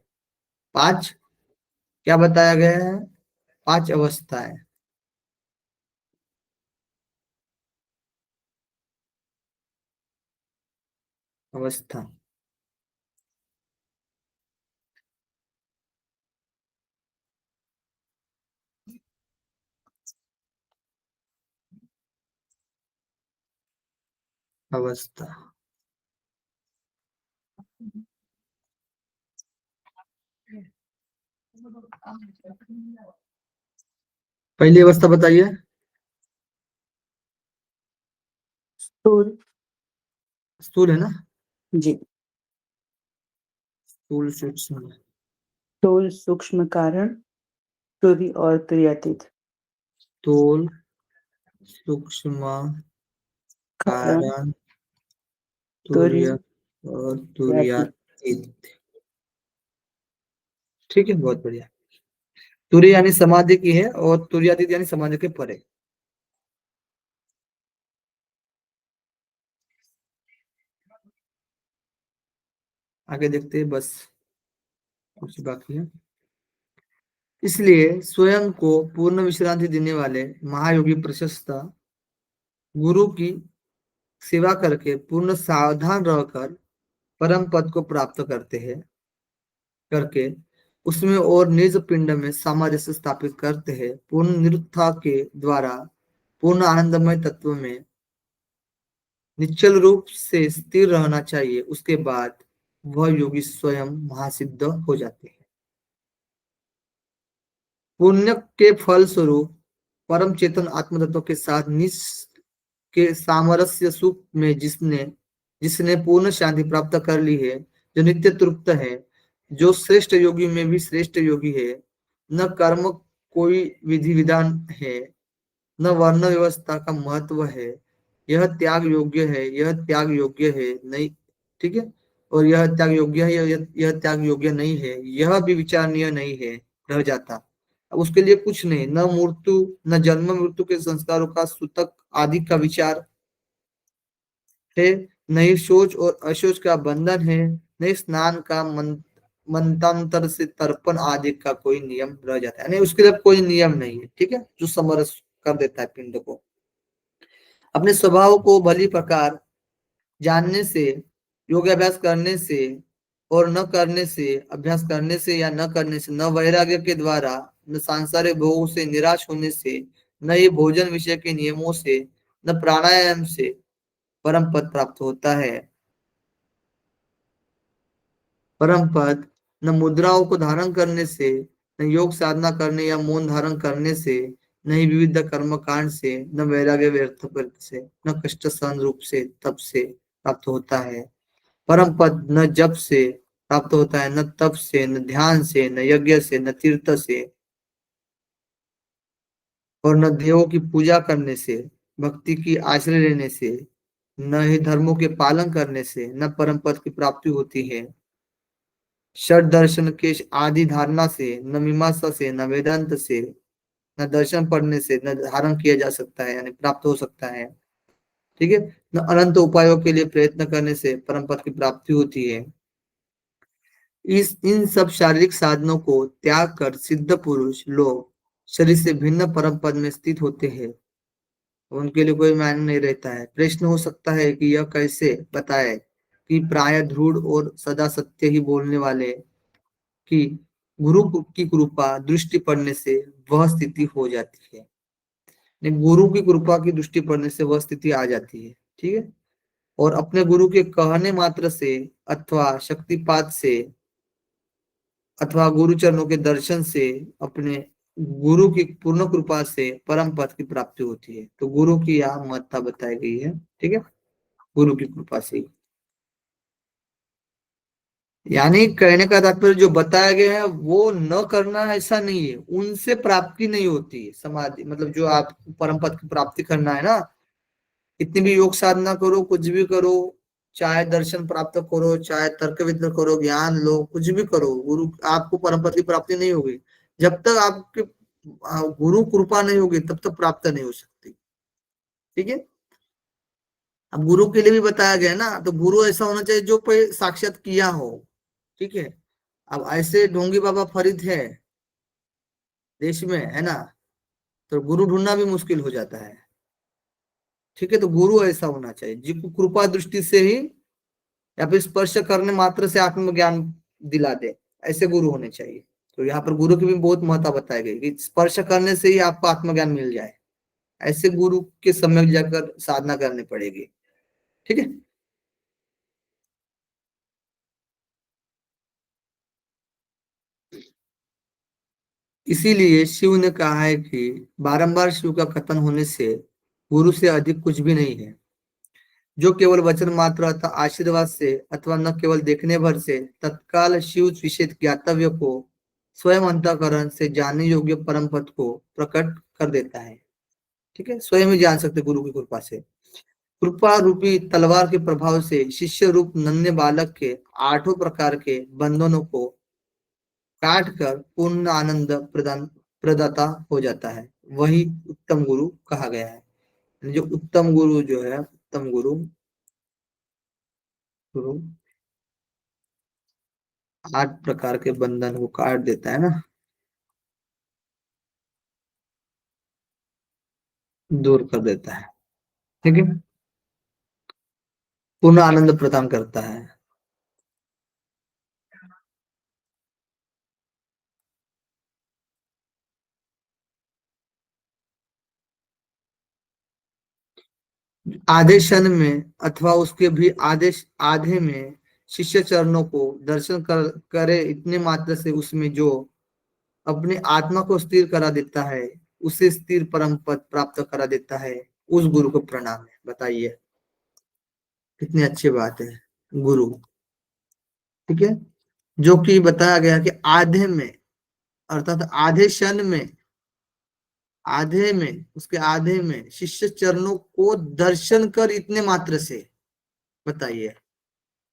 S1: पांच क्या बताया गया है, पांच अवस्थाएं, अवस्था। अवस्था। पहली अवस्था बताइए।
S3: स्थूल।
S1: स्थूल है ना?
S3: जी।
S1: स्थूल सूक्ष्म।
S3: स्थूल, सूक्ष्म, कारण, तुरी और तुर्यातीत।
S1: स्थूल, सूक्ष्म,
S3: कारण,
S1: कारण,
S3: तुरी,
S1: तुर्य और
S3: यातीत।
S1: तुर्यातीत। ठीक है, बहुत बढ़िया। तुरी यानी समाधि की है और तुर्यातीत यानी समाधि के परे। आगे देखते हैं, बस कुछ बाकी है। इसलिए स्वयं को पूर्ण विश्रांति देने वाले महायोगी प्रशस्त गुरु की सेवा करके पूर्ण सावधान रहकर परम पद को प्राप्त करते हैं, करके उसमें और निज पिंड में सामंजस्य स्थापित करते हैं। पूर्ण निरुत्था के द्वारा पूर्ण आनंदमय तत्व में निश्चल रूप से स्थिर रहना चाहिए। उसके बाद वह योगी स्वयं महासिद्ध हो जाते हैं। पुण्य के फल स्वरूप परम चेतन आत्म तत्व के साथ निज के सामरस्य सुख में जिसने जिसने पूर्ण शांति प्राप्त कर ली है, जो नित्य तृप्त है, जो श्रेष्ठ योगी में भी श्रेष्ठ योगी है, न कर्म कोई विधि विधान है, न वर्ण व्यवस्था का महत्व है, यह त्याग योग्य है, यह त्याग योग्य है नहीं, ठीक है, और यह त्याग योग्य है, यह त्याग योग्य नहीं है, यह भी विचारणीय नहीं है, रह जाता। अब उसके लिए कुछ नहीं, न मृत्यु, न जन्म मृत्यु के संस्कारों का सूतक आदि का विचार है, नहीं सोच और अशोच का बंधन है, नहीं स्नान का मंतांतर से तर्पण आदि का कोई नियम रह जाता है, यानी उसके लिए कोई नियम नहीं है, ठीक है, जो समरस कर देता है पिंड को। अपने स्वभाव को भली प्रकार जानने से, योगाभ्यास करने से और न करने से, अभ्यास करने से या न करने से, न वैराग्य के द्वारा, न सांसारिक भोगों से निराश होने से, न ये भोजन विषय के नियमों से, न प्राणायाम से परम पद प्राप्त होता है। परम पद न मुद्राओं को धारण करने से, न योग साधना करने या मौन धारण करने से, न ही विविध कर्म कांड से, न वैराग्य व्यर्थ पर से, न कष्ट सहन रूप से तप से प्राप्त होता है। परम पद न जप से प्राप्त होता है, न तप से, न ध्यान से, न यज्ञ से, न तीर्थ से, और न देवों की पूजा करने से, भक्ति की आश्रय लेने से, न ही धर्मों के पालन करने से, न परम पद की प्राप्ति होती है। षड दर्शन के आदि धारणा से, न मीमांसा से, न वेदांत से, न दर्शन पढ़ने से न धारण किया जा सकता है, यानी प्राप्त हो सकता है, ठीक है, न अनंत उपायों के लिए प्रयत्न करने से परम पद की प्राप्ति होती है। इस इन सब शारीरिक साधनों को त्याग कर सिद्ध पुरुष लोग शरीर से भिन्न परम पद में स्थित होते हैं। उनके लिए कोई मायने नहीं रहता है। प्रश्न हो सकता है कि यह कैसे बताए कि प्राय दृढ़ और सदा सत्य ही बोलने वाले कि गुरु की कृपा दृष्टि पड़ने से वह स्थिति हो जाती है। गुरु की कृपा की दृष्टि पड़ने से वह स्थिति आ जाती है, ठीक है, और अपने गुरु के कहने मात्र से अथवा शक्तिपात से अथवा गुरु चरणों के दर्शन से, अपने गुरु की पूर्ण कृपा से परम पद की प्राप्ति होती है। तो गुरु की यहाँ महत्ता बताई गई है, ठीक है, गुरु की कृपा से। यानी कहने का तात्पर्य जो बताया गया है वो न करना ऐसा नहीं है, उनसे प्राप्ति नहीं होती है समाधि, मतलब जो आप परम पद की प्राप्ति करना है ना, कितनी भी योग साधना करो, कुछ भी करो, चाहे दर्शन प्राप्त करो, चाहे तर्क वितर्क करो, ज्ञान लो, कुछ भी करो, गुरु आपको परम पद की प्राप्ति नहीं होगी जब तक आपके गुरु कृपा नहीं होगी, तब तक प्राप्त नहीं हो सकती, ठीक है। अब गुरु के लिए भी बताया गया ना, तो गुरु ऐसा होना चाहिए जो साक्षात किया हो, ठीक है। अब ऐसे ढोंगी बाबा फरीद है देश में, है ना, तो गुरु ढूंढना भी मुश्किल हो जाता है, ठीक है। तो गुरु ऐसा होना चाहिए जिसको कृपा दृष्टि से ही या फिर स्पर्श करने मात्र से आत्मज्ञान दिला दे, ऐसे गुरु होने चाहिए। तो यहाँ पर गुरु की भी बहुत महत्ता बताई गई कि स्पर्श करने से ही आपको आत्मज्ञान मिल जाए, ऐसे गुरु के सम्यक जाकर साधना करनी पड़ेगी, ठीक है। इसीलिए शिव ने कहा है कि बारंबार शिव का कथन होने से गुरु से अधिक कुछ भी नहीं है। जो केवल वचन मात्र अथवा आशीर्वाद से अथवा न केवल देखने भर से तत्काल शिव विषय ज्ञातव्य को स्वयं अंतःकरण से जानने योग्य परम पद को प्रकट कर देता है। ठीक है, स्वयं ही जान सकते गुरु की कृपा से। कृपा रूपी तलवार के प्रभाव से शिष्य रूप नन्हे बालक के आठों प्रकार के बंधनों को काट कर पूर्ण आनंद प्रदाता हो जाता है। वही उत्तम गुरु कहा गया है। जो उत्तम गुरु जो है, उत्तम गुरु गुरु 8 प्रकार के बंधन को काट देता है ना, दूर कर देता है। ठीक है, पूर्ण आनंद प्रदान करता है। आधे क्षण में अथवा उसके भी आधे में शिष्य चरणों को दर्शन करे इतने मात्र से उसमें जो अपनी आत्मा को स्थिर करा देता है, उसे स्थिर परम पद प्राप्त करा देता है, उस गुरु को प्रणाम है। बताइए कितनी अच्छी बात है। गुरु, ठीक है, जो कि बताया गया कि आधे में अर्थात आधे क्षण में, आधे में, उसके आधे में शिष्य चरणों को दर्शन कर इतने मात्र से, बताइए,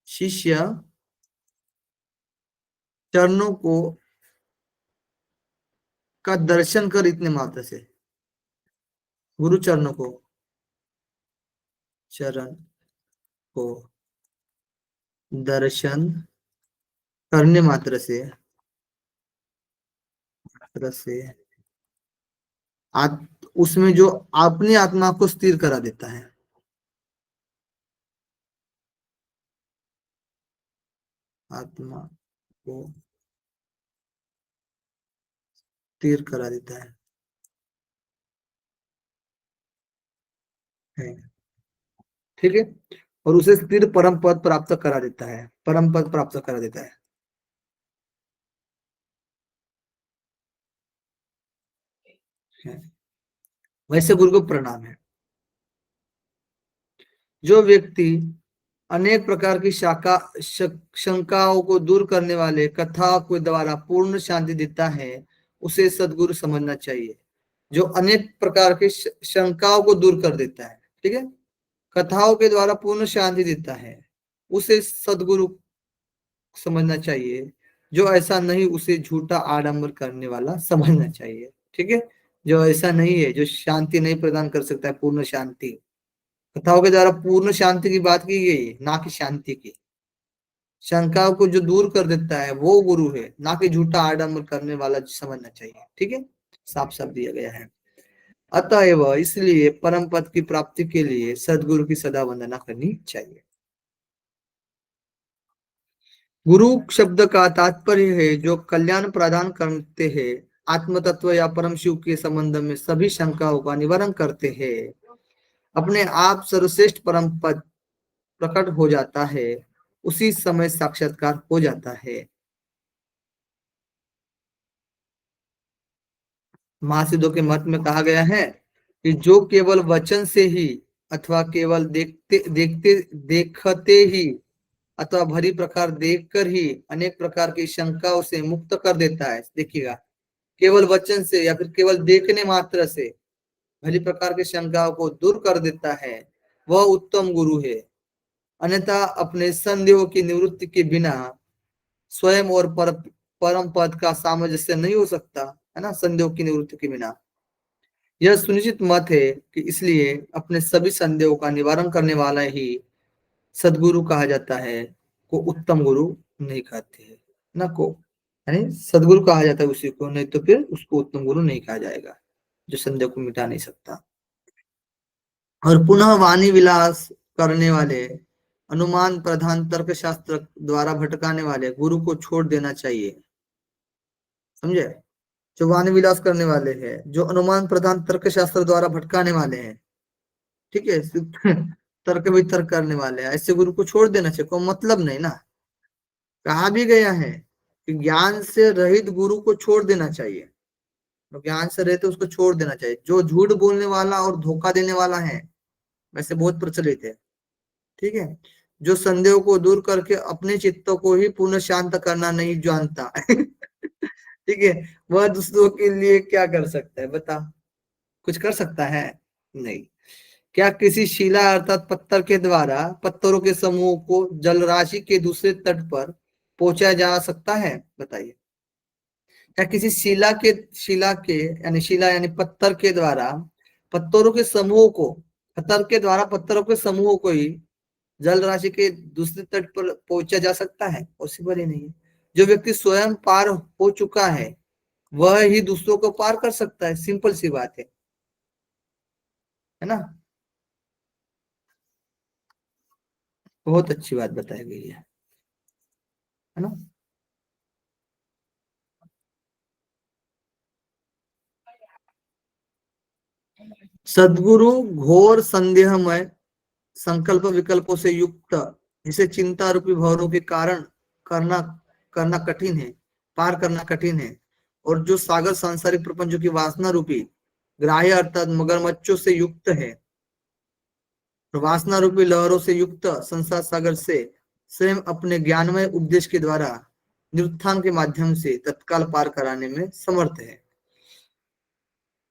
S1: शिष्य चरणों को का दर्शन कर इतने मात्र से, गुरु चरणों को, चरण को दर्शन करने मात्र से, मात्र से उसमें जो अपनी आत्मा को स्थिर करा देता है, आत्मा को स्थिर करा देता है। ठीक है, और उसे स्थिर परम पद प्राप्त करा देता है, परम पद प्राप्त करा देता है। वैसे गुरु को प्रणाम है। जो व्यक्ति अनेक प्रकार की शंकाओं को दूर करने वाले कथा के द्वारा पूर्ण शांति देता है, उसे सदगुरु समझना चाहिए। जो अनेक प्रकार की शंकाओं को दूर कर देता है, ठीक है, कथाओं के द्वारा पूर्ण शांति देता है, उसे सदगुरु समझना चाहिए। जो ऐसा नहीं उसे झूठा आडंबर करने वाला समझना चाहिए। ठीक है, जो ऐसा नहीं है, जो शांति नहीं प्रदान कर सकता है, पूर्ण शांति, कथाओं के द्वारा पूर्ण शांति की बात की गई है, ना कि शांति की। शंकाओं को जो दूर कर देता है वो गुरु है, ना कि झूठा आडंबर करने वाला समझना चाहिए। ठीक है, साफ साफ दिया गया है। अतएव इसलिए परम पद की प्राप्ति के लिए सदगुरु की सदा वंदना करनी चाहिए। गुरु शब्द का तात्पर्य है जो कल्याण प्रदान करते हैं, आत्म तत्व या परम शिव के संबंध में सभी शंकाओं का निवारण करते हैं, अपने आप सर्वश्रेष्ठ परम पद प्रकट हो जाता है, उसी समय साक्षात्कार हो जाता है। महासिद्धों के मत में कहा गया है कि जो केवल वचन से ही अथवा केवल देखते ही अथवा भरी प्रकार देखकर ही अनेक प्रकार की शंकाओं से मुक्त कर देता है। देखिएगा, केवल वचन से या फिर केवल देखने मात्र से भली प्रकार की शंकाओं को दूर कर देता है, वह उत्तम गुरु है। अन्यथा अपने संदेहों की निवृत्ति के बिना स्वयं और परम पद का सामंजस्य नहीं हो सकता है ना, संदेहों की निवृत्ति के बिना। यह सुनिश्चित मत है कि इसलिए अपने सभी संदेहों का निवारण करने वाला ही सदगुरु कहा जाता है, को उत्तम गुरु नहीं कहते हैं ना, को यानी सदगुरु कहा जाता है उसी को, नहीं तो फिर उसको उत्तम गुरु नहीं कहा जाएगा, जो संदेह को मिटा नहीं सकता। और पुनः वाणी विलास करने वाले, अनुमान प्रधान तर्क शास्त्र द्वारा भटकाने वाले गुरु को छोड़ देना चाहिए। समझे, जो वाणी विलास करने वाले हैं, जो अनुमान प्रधान तर्क शास्त्र द्वारा भटकाने वाले हैं, ठीक है, तर्क वितर्क करने वाले हैं, ऐसे गुरु को छोड़ देना चाहिए, कोई मतलब नहीं ना। कहा भी गया है कि ज्ञान से रहित गुरु को छोड़ देना चाहिए, तो ज्ञान से रहित उसको छोड़ देना चाहिए। जो झूठ बोलने वाला और धोखा देने वाला है, वैसे बहुत प्रचलित है, ठीक है। जो संदेह को दूर करके अपने चित्त को ही पुनः शांत करना नहीं जानता ठीक है, वह दूसरों के लिए क्या कर सकता है, बता, कुछ कर सकता है नहीं। क्या किसी शिला अर्थात पत्थर के द्वारा पत्थरों के समूह को जलराशि के दूसरे तट पर पहुंचाया जा सकता है, बताइए। क्या किसी शिला के यानी पत्थर के द्वारा पत्थरों के समूह को पत्थरों के समूह को ही जल राशि के दूसरे तट पर पहुंचा जा सकता है? पॉसिबल ही नहीं है। जो व्यक्ति स्वयं पार हो चुका है वह ही दूसरों को पार कर सकता है, सिंपल सी बात है ना। बहुत अच्छी बात बताई गई है ना। सदगुरु घोर संदेहमय संकल्प विकल्पों से युक्त, जिसे चिंता रूपी भवरों के कारण करना करना कठिन है, पार करना कठिन है, और जो सागर सांसारिक प्रपंचों की वासना रूपी ग्राह्य अर्थात मगरमच्छों से युक्त है, वासना रूपी लहरों से युक्त संसार सागर से स्वयं अपने ज्ञानमय उपदेश के द्वारा निरुत्थान के माध्यम से तत्काल पार कराने में समर्थ है।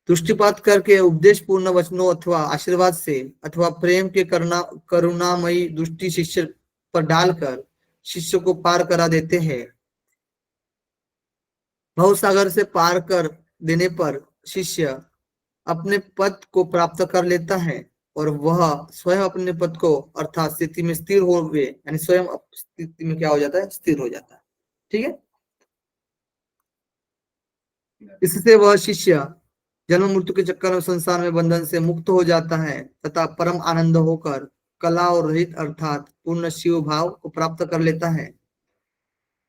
S1: दृष्टिपात करके उपदेश पूर्ण वचनों अथवा आशीर्वाद से अथवा प्रेम के करुणामयी दृष्टि शिष्य पर डालकर शिष्य को पार करा देते हैं। भवसागर से पार कर देने पर शिष्य अपने पद को प्राप्त कर लेता है और वह स्वयं अपने पद को अर्थात स्थिति में स्थिर हो गए, यानी स्वयं स्थिति में क्या हो जाता है, स्थिर हो जाता है, ठीक है। इससे वह शिष्य जन्म मृत्यु के चक्कर में संसार में बंधन से मुक्त हो जाता है तथा परम आनंद होकर कला और रहित अर्थात पूर्ण शिव भाव को प्राप्त कर लेता है।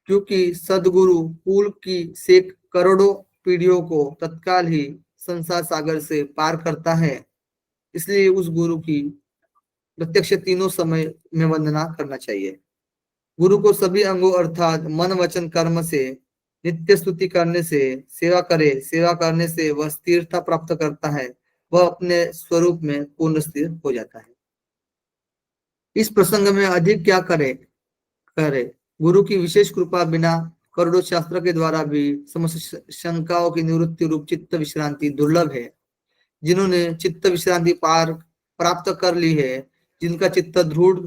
S1: क्योंकि सदगुरु कुल की से करोड़ों पीढ़ियों को तत्काल ही संसार सागर से पार करता है, इसलिए उस गुरु की प्रत्यक्ष तीनों समय में वंदना करना चाहिए। गुरु को सभी अंगों अर्थात मन वचन कर्म से नित्य स्तुति करने से सेवा करने से वह स्थिरता प्राप्त करता है, वह अपने स्वरूप में पूर्ण स्थिर हो जाता है। इस प्रसंग में अधिक क्या करे, गुरु की विशेष कृपा बिना करोड़ों शास्त्र के द्वारा भी समस्त शंकाओं की निवृत्ति रूप चित्त विश्रांति दुर्लभ है। जिन्होंने चित्त विश्रांति प्राप्त कर ली है, जिनका चित्त दृढ़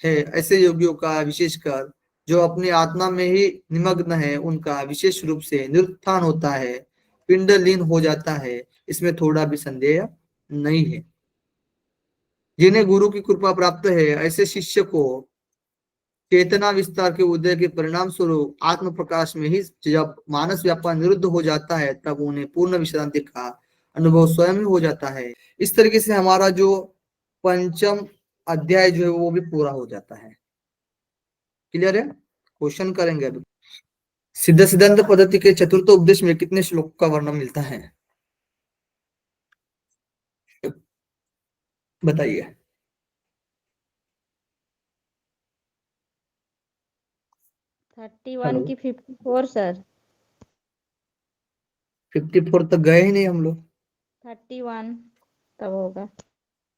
S1: है, ऐसे योगियों का विशेषकर जो अपनी आत्मा में ही निमग्न है, उनका विशेष रूप से निरुत्थान होता है, पिंड लीन हो जाता है, इसमें थोड़ा भी संदेह नहीं है। जिन्हें गुरु की कृपा प्राप्त है, ऐसे शिष्य को चेतना विस्तार के उदय के परिणाम स्वरूप आत्म प्रकाश में ही जब मानस व्यापार निरुद्ध हो जाता है, तब उन्हें पूर्ण विश्रांति का अनुभव स्वयं ही हो जाता है। इस तरीके से हमारा जो पंचम अध्याय जो है वो भी पूरा हो जाता है। क्लियर है? क्वेश्चन करेंगे अभी। सिद्ध सिद्धांत पद्धति के चतुर्थ उपदेश में कितने श्लोक का वर्णन मिलता है, बताइए।
S2: 31 की 54 सर।
S1: 54 तक गए ही नहीं हम लोग।
S2: 31 तब होगा,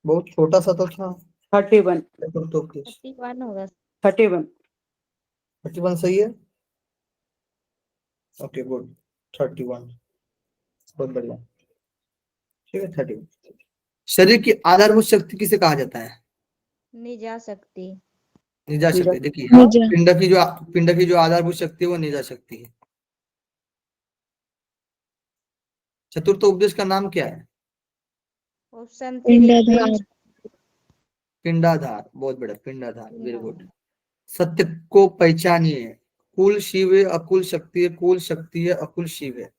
S1: बहुत छोटा सा तो था।
S3: 31
S2: 31 होगा।
S3: 31
S1: 31 सही है। ओके गुड, 31 बहुत बढ़िया, ठीक है। 31 शरीर की आधारभूत शक्ति किसे कहा जाता है?
S2: निजा शक्ति।
S1: निजा शक्ति। देखिए पिंड की जो आधारभूत शक्ति है वो निजा शक्ति है। चतुर्थ उपदेश का नाम क्या है?
S2: ऑप्शन 3
S1: पिंडाधार। बहुत बड़ा, पिंडाधार, वेरी गुड। सत्य को पहचानिए, कुल शिव है, अकुल शक्ति है, कुल शक्ति है, अकुल शिव है,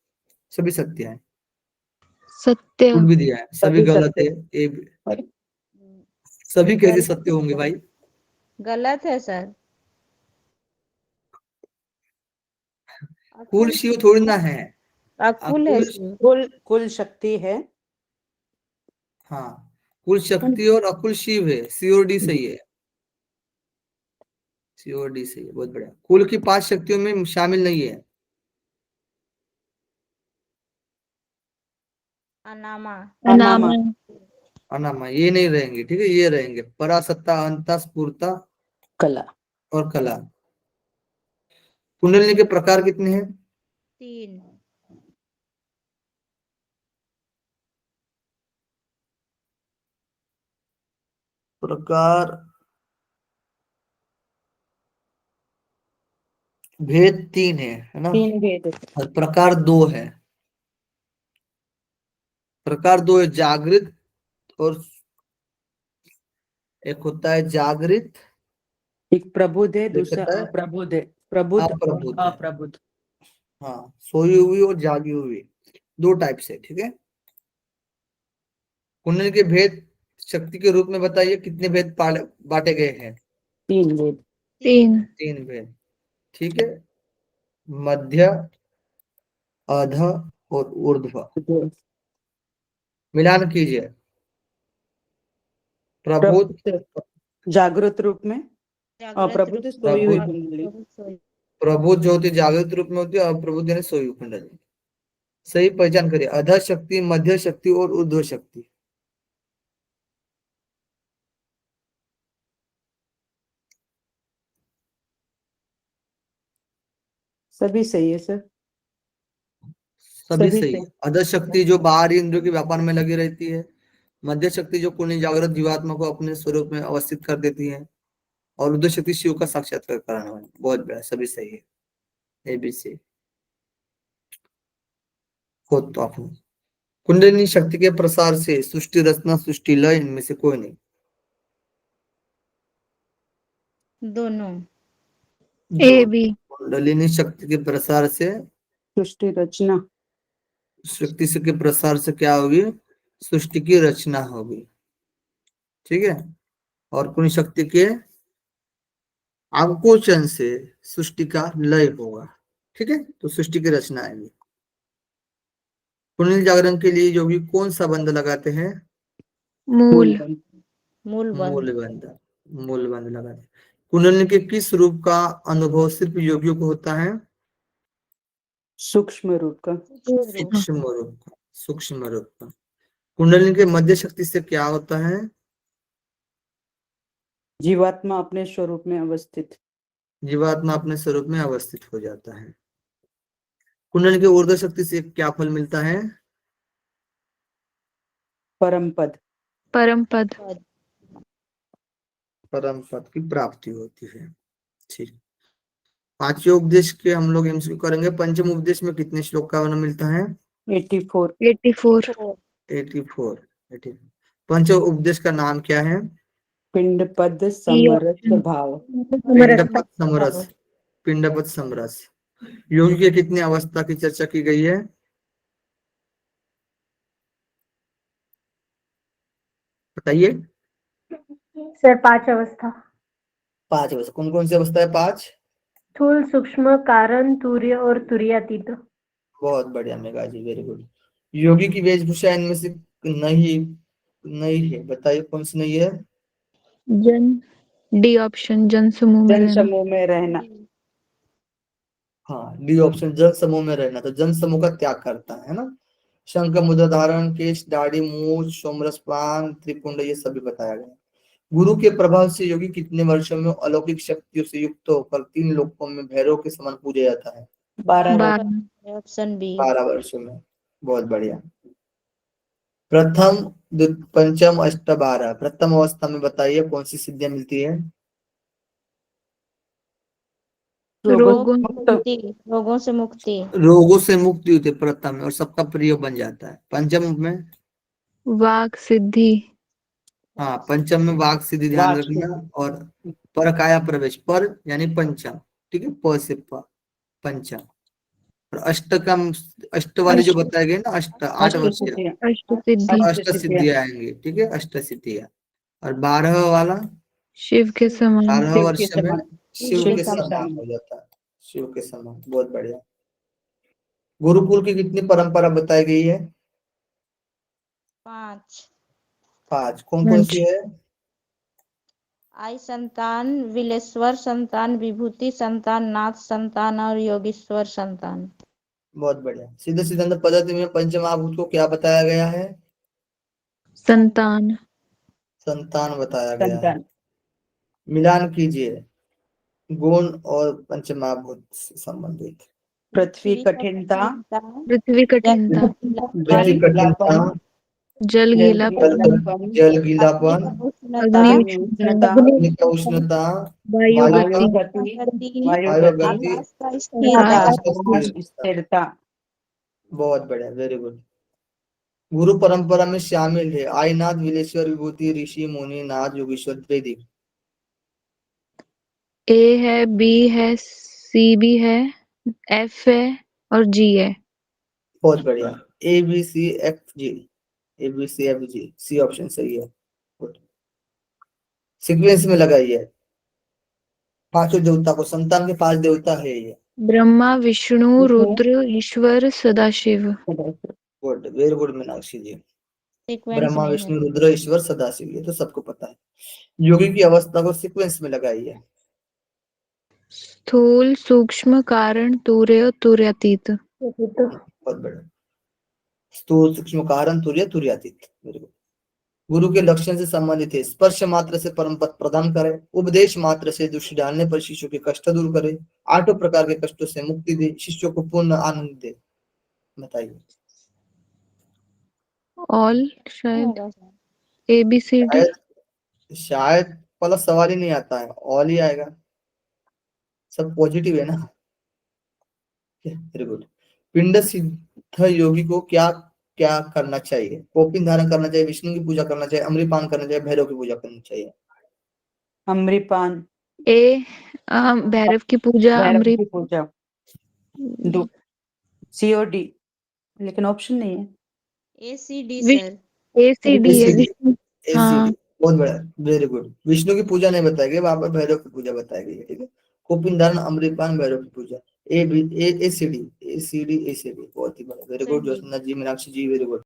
S1: सभी सत्य है।
S4: सत्य
S1: कुल भी दिया है, सभी गलत है। सभी कैसे सत्य होंगे भाई?
S2: गलत है सर।
S1: कुल शिव थोड़ी ना है,
S2: अकुल है
S1: अकुल
S2: शिव।
S3: कुल शक्ति है।
S1: हाँ, कुल शक्ति और अकुल शिव है, सीओडी सही है, सीओडी सही है, बहुत बढ़िया। कुल की 5 शक्तियों में शामिल नहीं है।
S2: अनामा,
S3: अनामा,
S1: अनामा ये नहीं रहेंगे, ठीक है, ये रहेंगे परासत्ता, अंता, स्फूर्ता
S3: कला,
S1: और कला। कुंडलिनी के प्रकार कितने हैं?
S2: 3,
S1: प्रकार भेद 3 है ना,
S3: 3 भेद।
S1: और प्रकार 2 है। प्रकार 2 है जागृत, और एक होता है जागृत,
S3: एक प्रबुद्ध है,
S1: एक
S3: दूसरा
S1: होता है
S3: अप्रबुद्ध है, प्रबुद्ध और
S1: अप्रबुद्ध है।
S3: अप्रबुद्ध।
S1: हाँ, सोई हुई और जागी हुई, 2 टाइप से, ठीक है। कुंडली के भेद शक्ति के रूप में बताइए, कितने भेद बांटे गए हैं?
S3: 3 भेद।
S4: 3
S1: 3 भेद, ठीक है। मध्य, अध और ऊर्ध्व। मिलान कीजिए। प्रबुद्ध,
S3: प्रबुद्ध जागृत रूप में,
S2: जागृत
S3: अप्रबुद्ध
S2: रूप
S3: सोई हुई
S1: प्रबुद्ध,
S3: कुंडली।
S2: सोई।
S1: प्रबुद्ध जो होती है जागृत रूप में होती है, अप्रबुद्ध यानी सोई हुई कुंडली। सही पहचान करिए, अध शक्ति, मध्य शक्ति और ऊर्ध्व शक्ति।
S3: सभी सही है सर,
S1: सभी
S3: सभी
S1: सही
S3: सही।
S1: है। अध शक्ति जो बाहरी इंद्रियों के व्यापार में लगी रहती है, मध्य शक्ति जो कुंडली जागृत जीवात्मा को अपने स्वरूप में अवस्थित कर देती है, और ऊर्ध्व शक्ति शिव का साक्षात्कार कराने वाली। बहुत बढ़िया, सभी सही है, एबीसी। खुद तो आपने कुंडलिनी शक्ति के प्रसार से सृष्टि रचना, सृष्टि लय, इनमें से कोई नहीं।
S2: दोनों,
S4: ए बी।
S1: कुंडलिनी शक्ति के प्रसार से,
S3: सृष्टि रचना,
S1: शक्ति से के प्रसार से क्या होगी? सृष्टि की रचना होगी, ठीक है। और कुंडली शक्ति के आंकोचन से सृष्टि का लय होगा, ठीक है। तो सृष्टि की रचना आएगी। कुंडली जागरण के लिए योगी कौन सा बंध लगाते हैं?
S4: मूल।
S2: मूल बंध,
S1: मूल बंध, मूल बंध लगाते हैं। कुंडलिनी के किस रूप का अनुभव सिर्फ योगियों को होता है?
S3: सूक्ष्म रूप का,
S1: सूक्ष्म रूप का, सूक्ष्म रूप का। कुंडलिनी के मध्य शक्ति से क्या होता है?
S3: जीवात्मा अपने स्वरूप में अवस्थित,
S1: जीवात्मा अपने स्वरूप में अवस्थित हो जाता है। कुंडलिनी के ऊर्ध्व शक्ति से क्या फल मिलता है?
S3: परम पद,
S4: परम पद।
S1: परम पद की प्राप्ति होती है, ठीक। पांचवें उपदेश के हम लोग एमसीक्यू करेंगे। पंचम उपदेश में कितने श्लोक का वर्णन मिलता है?
S3: 84,
S4: 84।
S1: 84। पंचम उपदेश का नाम क्या है?
S3: पिंड पद
S4: ई
S3: समरस
S4: ऑप्शन।
S3: भाव,
S1: पिंडपत समरस, पिंडपत समरस। योगी की कितनी अवस्था की चर्चा की गई है? बताइए।
S5: सर 5 अवस्था।
S1: 5 अवस्था। कौन कौन सी अवस्था है? 5।
S5: स्थूल, सूक्ष्म, कारण, तुर्य और तुर्यातीत।
S1: बहुत बढ़िया मेघा जी, वेरी गुड। योगी की वेशभूषा इनमें से नहीं नहीं है, बताइए कौन सी नहीं है?
S4: जन, डी ऑप्शन, जन समूह में
S3: जन
S4: रहना।
S3: समूह में रहना,
S1: हाँ, डी ऑप्शन, जन समूह में रहना। तो जन समूह का त्याग करता है ना। शंख, मुद्रा धारण, केश, दाढ़ी, मूछ, सोमरस पान, त्रिपुंड, ये सभी बताया गया। गुरु के प्रभाव से योगी कितने वर्षों में अलौकिक शक्तियों से युक्त होकर 3 लोकों में भैरव के समान पूजा जाता है?
S3: 12 वर्ष,
S4: 12।
S2: ऑप्शन बी,
S1: 12 वर्षों में। बहुत बढ़िया। प्रथम, पंचम, अष्ट, 12। प्रथम अवस्था में बताइए कौन सी सिद्धियां मिलती है?
S4: रोगों
S2: मुक्ति, रोगों से मुक्ति,
S1: रोगों से मुक्ति होती है प्रथम में, और सबका प्रिय बन जाता है। पंचम में,
S4: वाक सिद्धि।
S1: हाँ, पंचम में वाक सिद्धि, ध्यान
S3: वाक
S1: रखना।
S3: सिद्धि,
S1: और पर काया प्रवेश, पर यानी पंचम, ठीक है, प से प, पंचम। और अष्टकम, अष्ट वाली जो बताए गए ना, 8
S3: अष्ट
S1: वर्षीय,
S3: सिद्धियां,
S4: अष्ट सिद्धि।
S1: अष्ट सिद्धियां आएंगी, ठीक है, अष्ट सिद्धियां। और 12 वाला,
S4: शिव के समान।
S1: 12
S3: शिव के
S1: वर्ष में
S3: समान,
S1: शिव के समान हो जाता है, शिव के समान। बहुत बढ़िया। गुरुकुल की कितनी परंपरा बताई गई है?
S2: 5,
S1: 5 कौन कौन सी है?
S2: आई संतान, विलेश्वर संतान, विभूति संतान, नाथ संतान और योगेश्वर संतान।
S1: बहुत बढ़िया। सीधे सिद्धांत पद्धति में पंचमहाभूत को क्या बताया गया है?
S4: संतान।
S1: संतान बताया गया है।
S3: संतान।
S1: मिलान कीजिए गुण और पंचमहाभूत से संबंधित।
S3: पृथ्वी कठिनता,
S4: पृथ्वी कठिनता,
S1: पृथ्वी कठिनता,
S4: जल गीलापन,
S1: जल गीलापन,
S4: अग्नि
S3: उष्णता,
S1: अग्नि का उष्णता,
S4: वायु
S1: वायु
S3: वायु
S1: का
S3: गति, वायु
S1: वायु
S3: गति,
S1: गति,
S2: आकाश का स्थिरता,
S1: आकाश का
S3: आकाश
S1: स्थिरता।
S3: स्थिरता।
S1: बहुत बढ़िया, वेरी गुड। गुरु परंपरा में शामिल है आईनाथ, विलेश्वर, विभूति, ऋषि, मुनि, नाथ, योगेश्वर, त्रिदिक।
S4: ए है, बी है, सी भी है, एफ है और जी है।
S1: बहुत बढ़िया। A B C F G, A B C F G, C option सही है। गुड। सीक्वेंस में लगाइए पांचों देवता को। संतान के 5 देवता है ये।
S4: Brahma, Vishnu, Rudra, Ishwar, Sadashiv.
S1: Good, very good Meenakshi ji.
S2: Sequence
S1: Brahma,
S2: में है।
S1: विष्णु, रुद्र, ईश्वर, सदाशिव, ये तो सबको पता है। योगी की अवस्था को सीक्वेंस में लगाइए।
S4: स्थूल, सूक्ष्म, कारण, तूर्य, तुर्यातीत।
S1: बहुत बढ़िया। स्थूल, सूक्ष्म, कारण, तुर्य, तुर्यातीत। Very good. गुरु के लक्षण से संबंधित है। स्पर्श मात्र से परम पद प्रदान करे, उपदेश मात्र से दृष्टि डालने पर शिष्यों के कष्ट दूर करे, 8 प्रकार के कष्टों से मुक्ति दे, शिष्यों को पूर्ण आनंद दे। बताइए।
S4: ऑल, शायद ए बी सी डी।
S1: शायद प्लस सवाल ही नहीं आता है, ऑल ही आएगा। सब पॉजिटिव है ना। Very good. पिंड सिद्ध योगी को क्या क्या करना चाहिए? कौपिन धारण करना चाहिए, विष्णु की पूजा करना चाहिए, अमृतपान करना चाहिए, भैरव की पूजा करनी चाहिए।
S3: अमृतपान,
S4: ए भैरव की पूजा,
S3: भैरव
S4: अमृत।
S3: की पूजा। दो, सी और डी, लेकिन ऑप्शन नहीं है।
S2: ACD
S4: विश-
S2: सर।
S4: ए सी डी है, विष्णु। हाँ,
S1: एसीडी, बहुत बड़ा, वेरी गुड। विष्णु की पूजा नहीं बताई गई, वहां पर भैरव की पूजा बताई गई है। ठीक है। कौपिन धारण, अमृतपान, भैरव की पूजा। A B A C D, बहुत ही बड़ा, वेरी गुड।
S2: सही।
S1: ज्योत्सना जी, मीनाक्षी जी, वेरी गुड।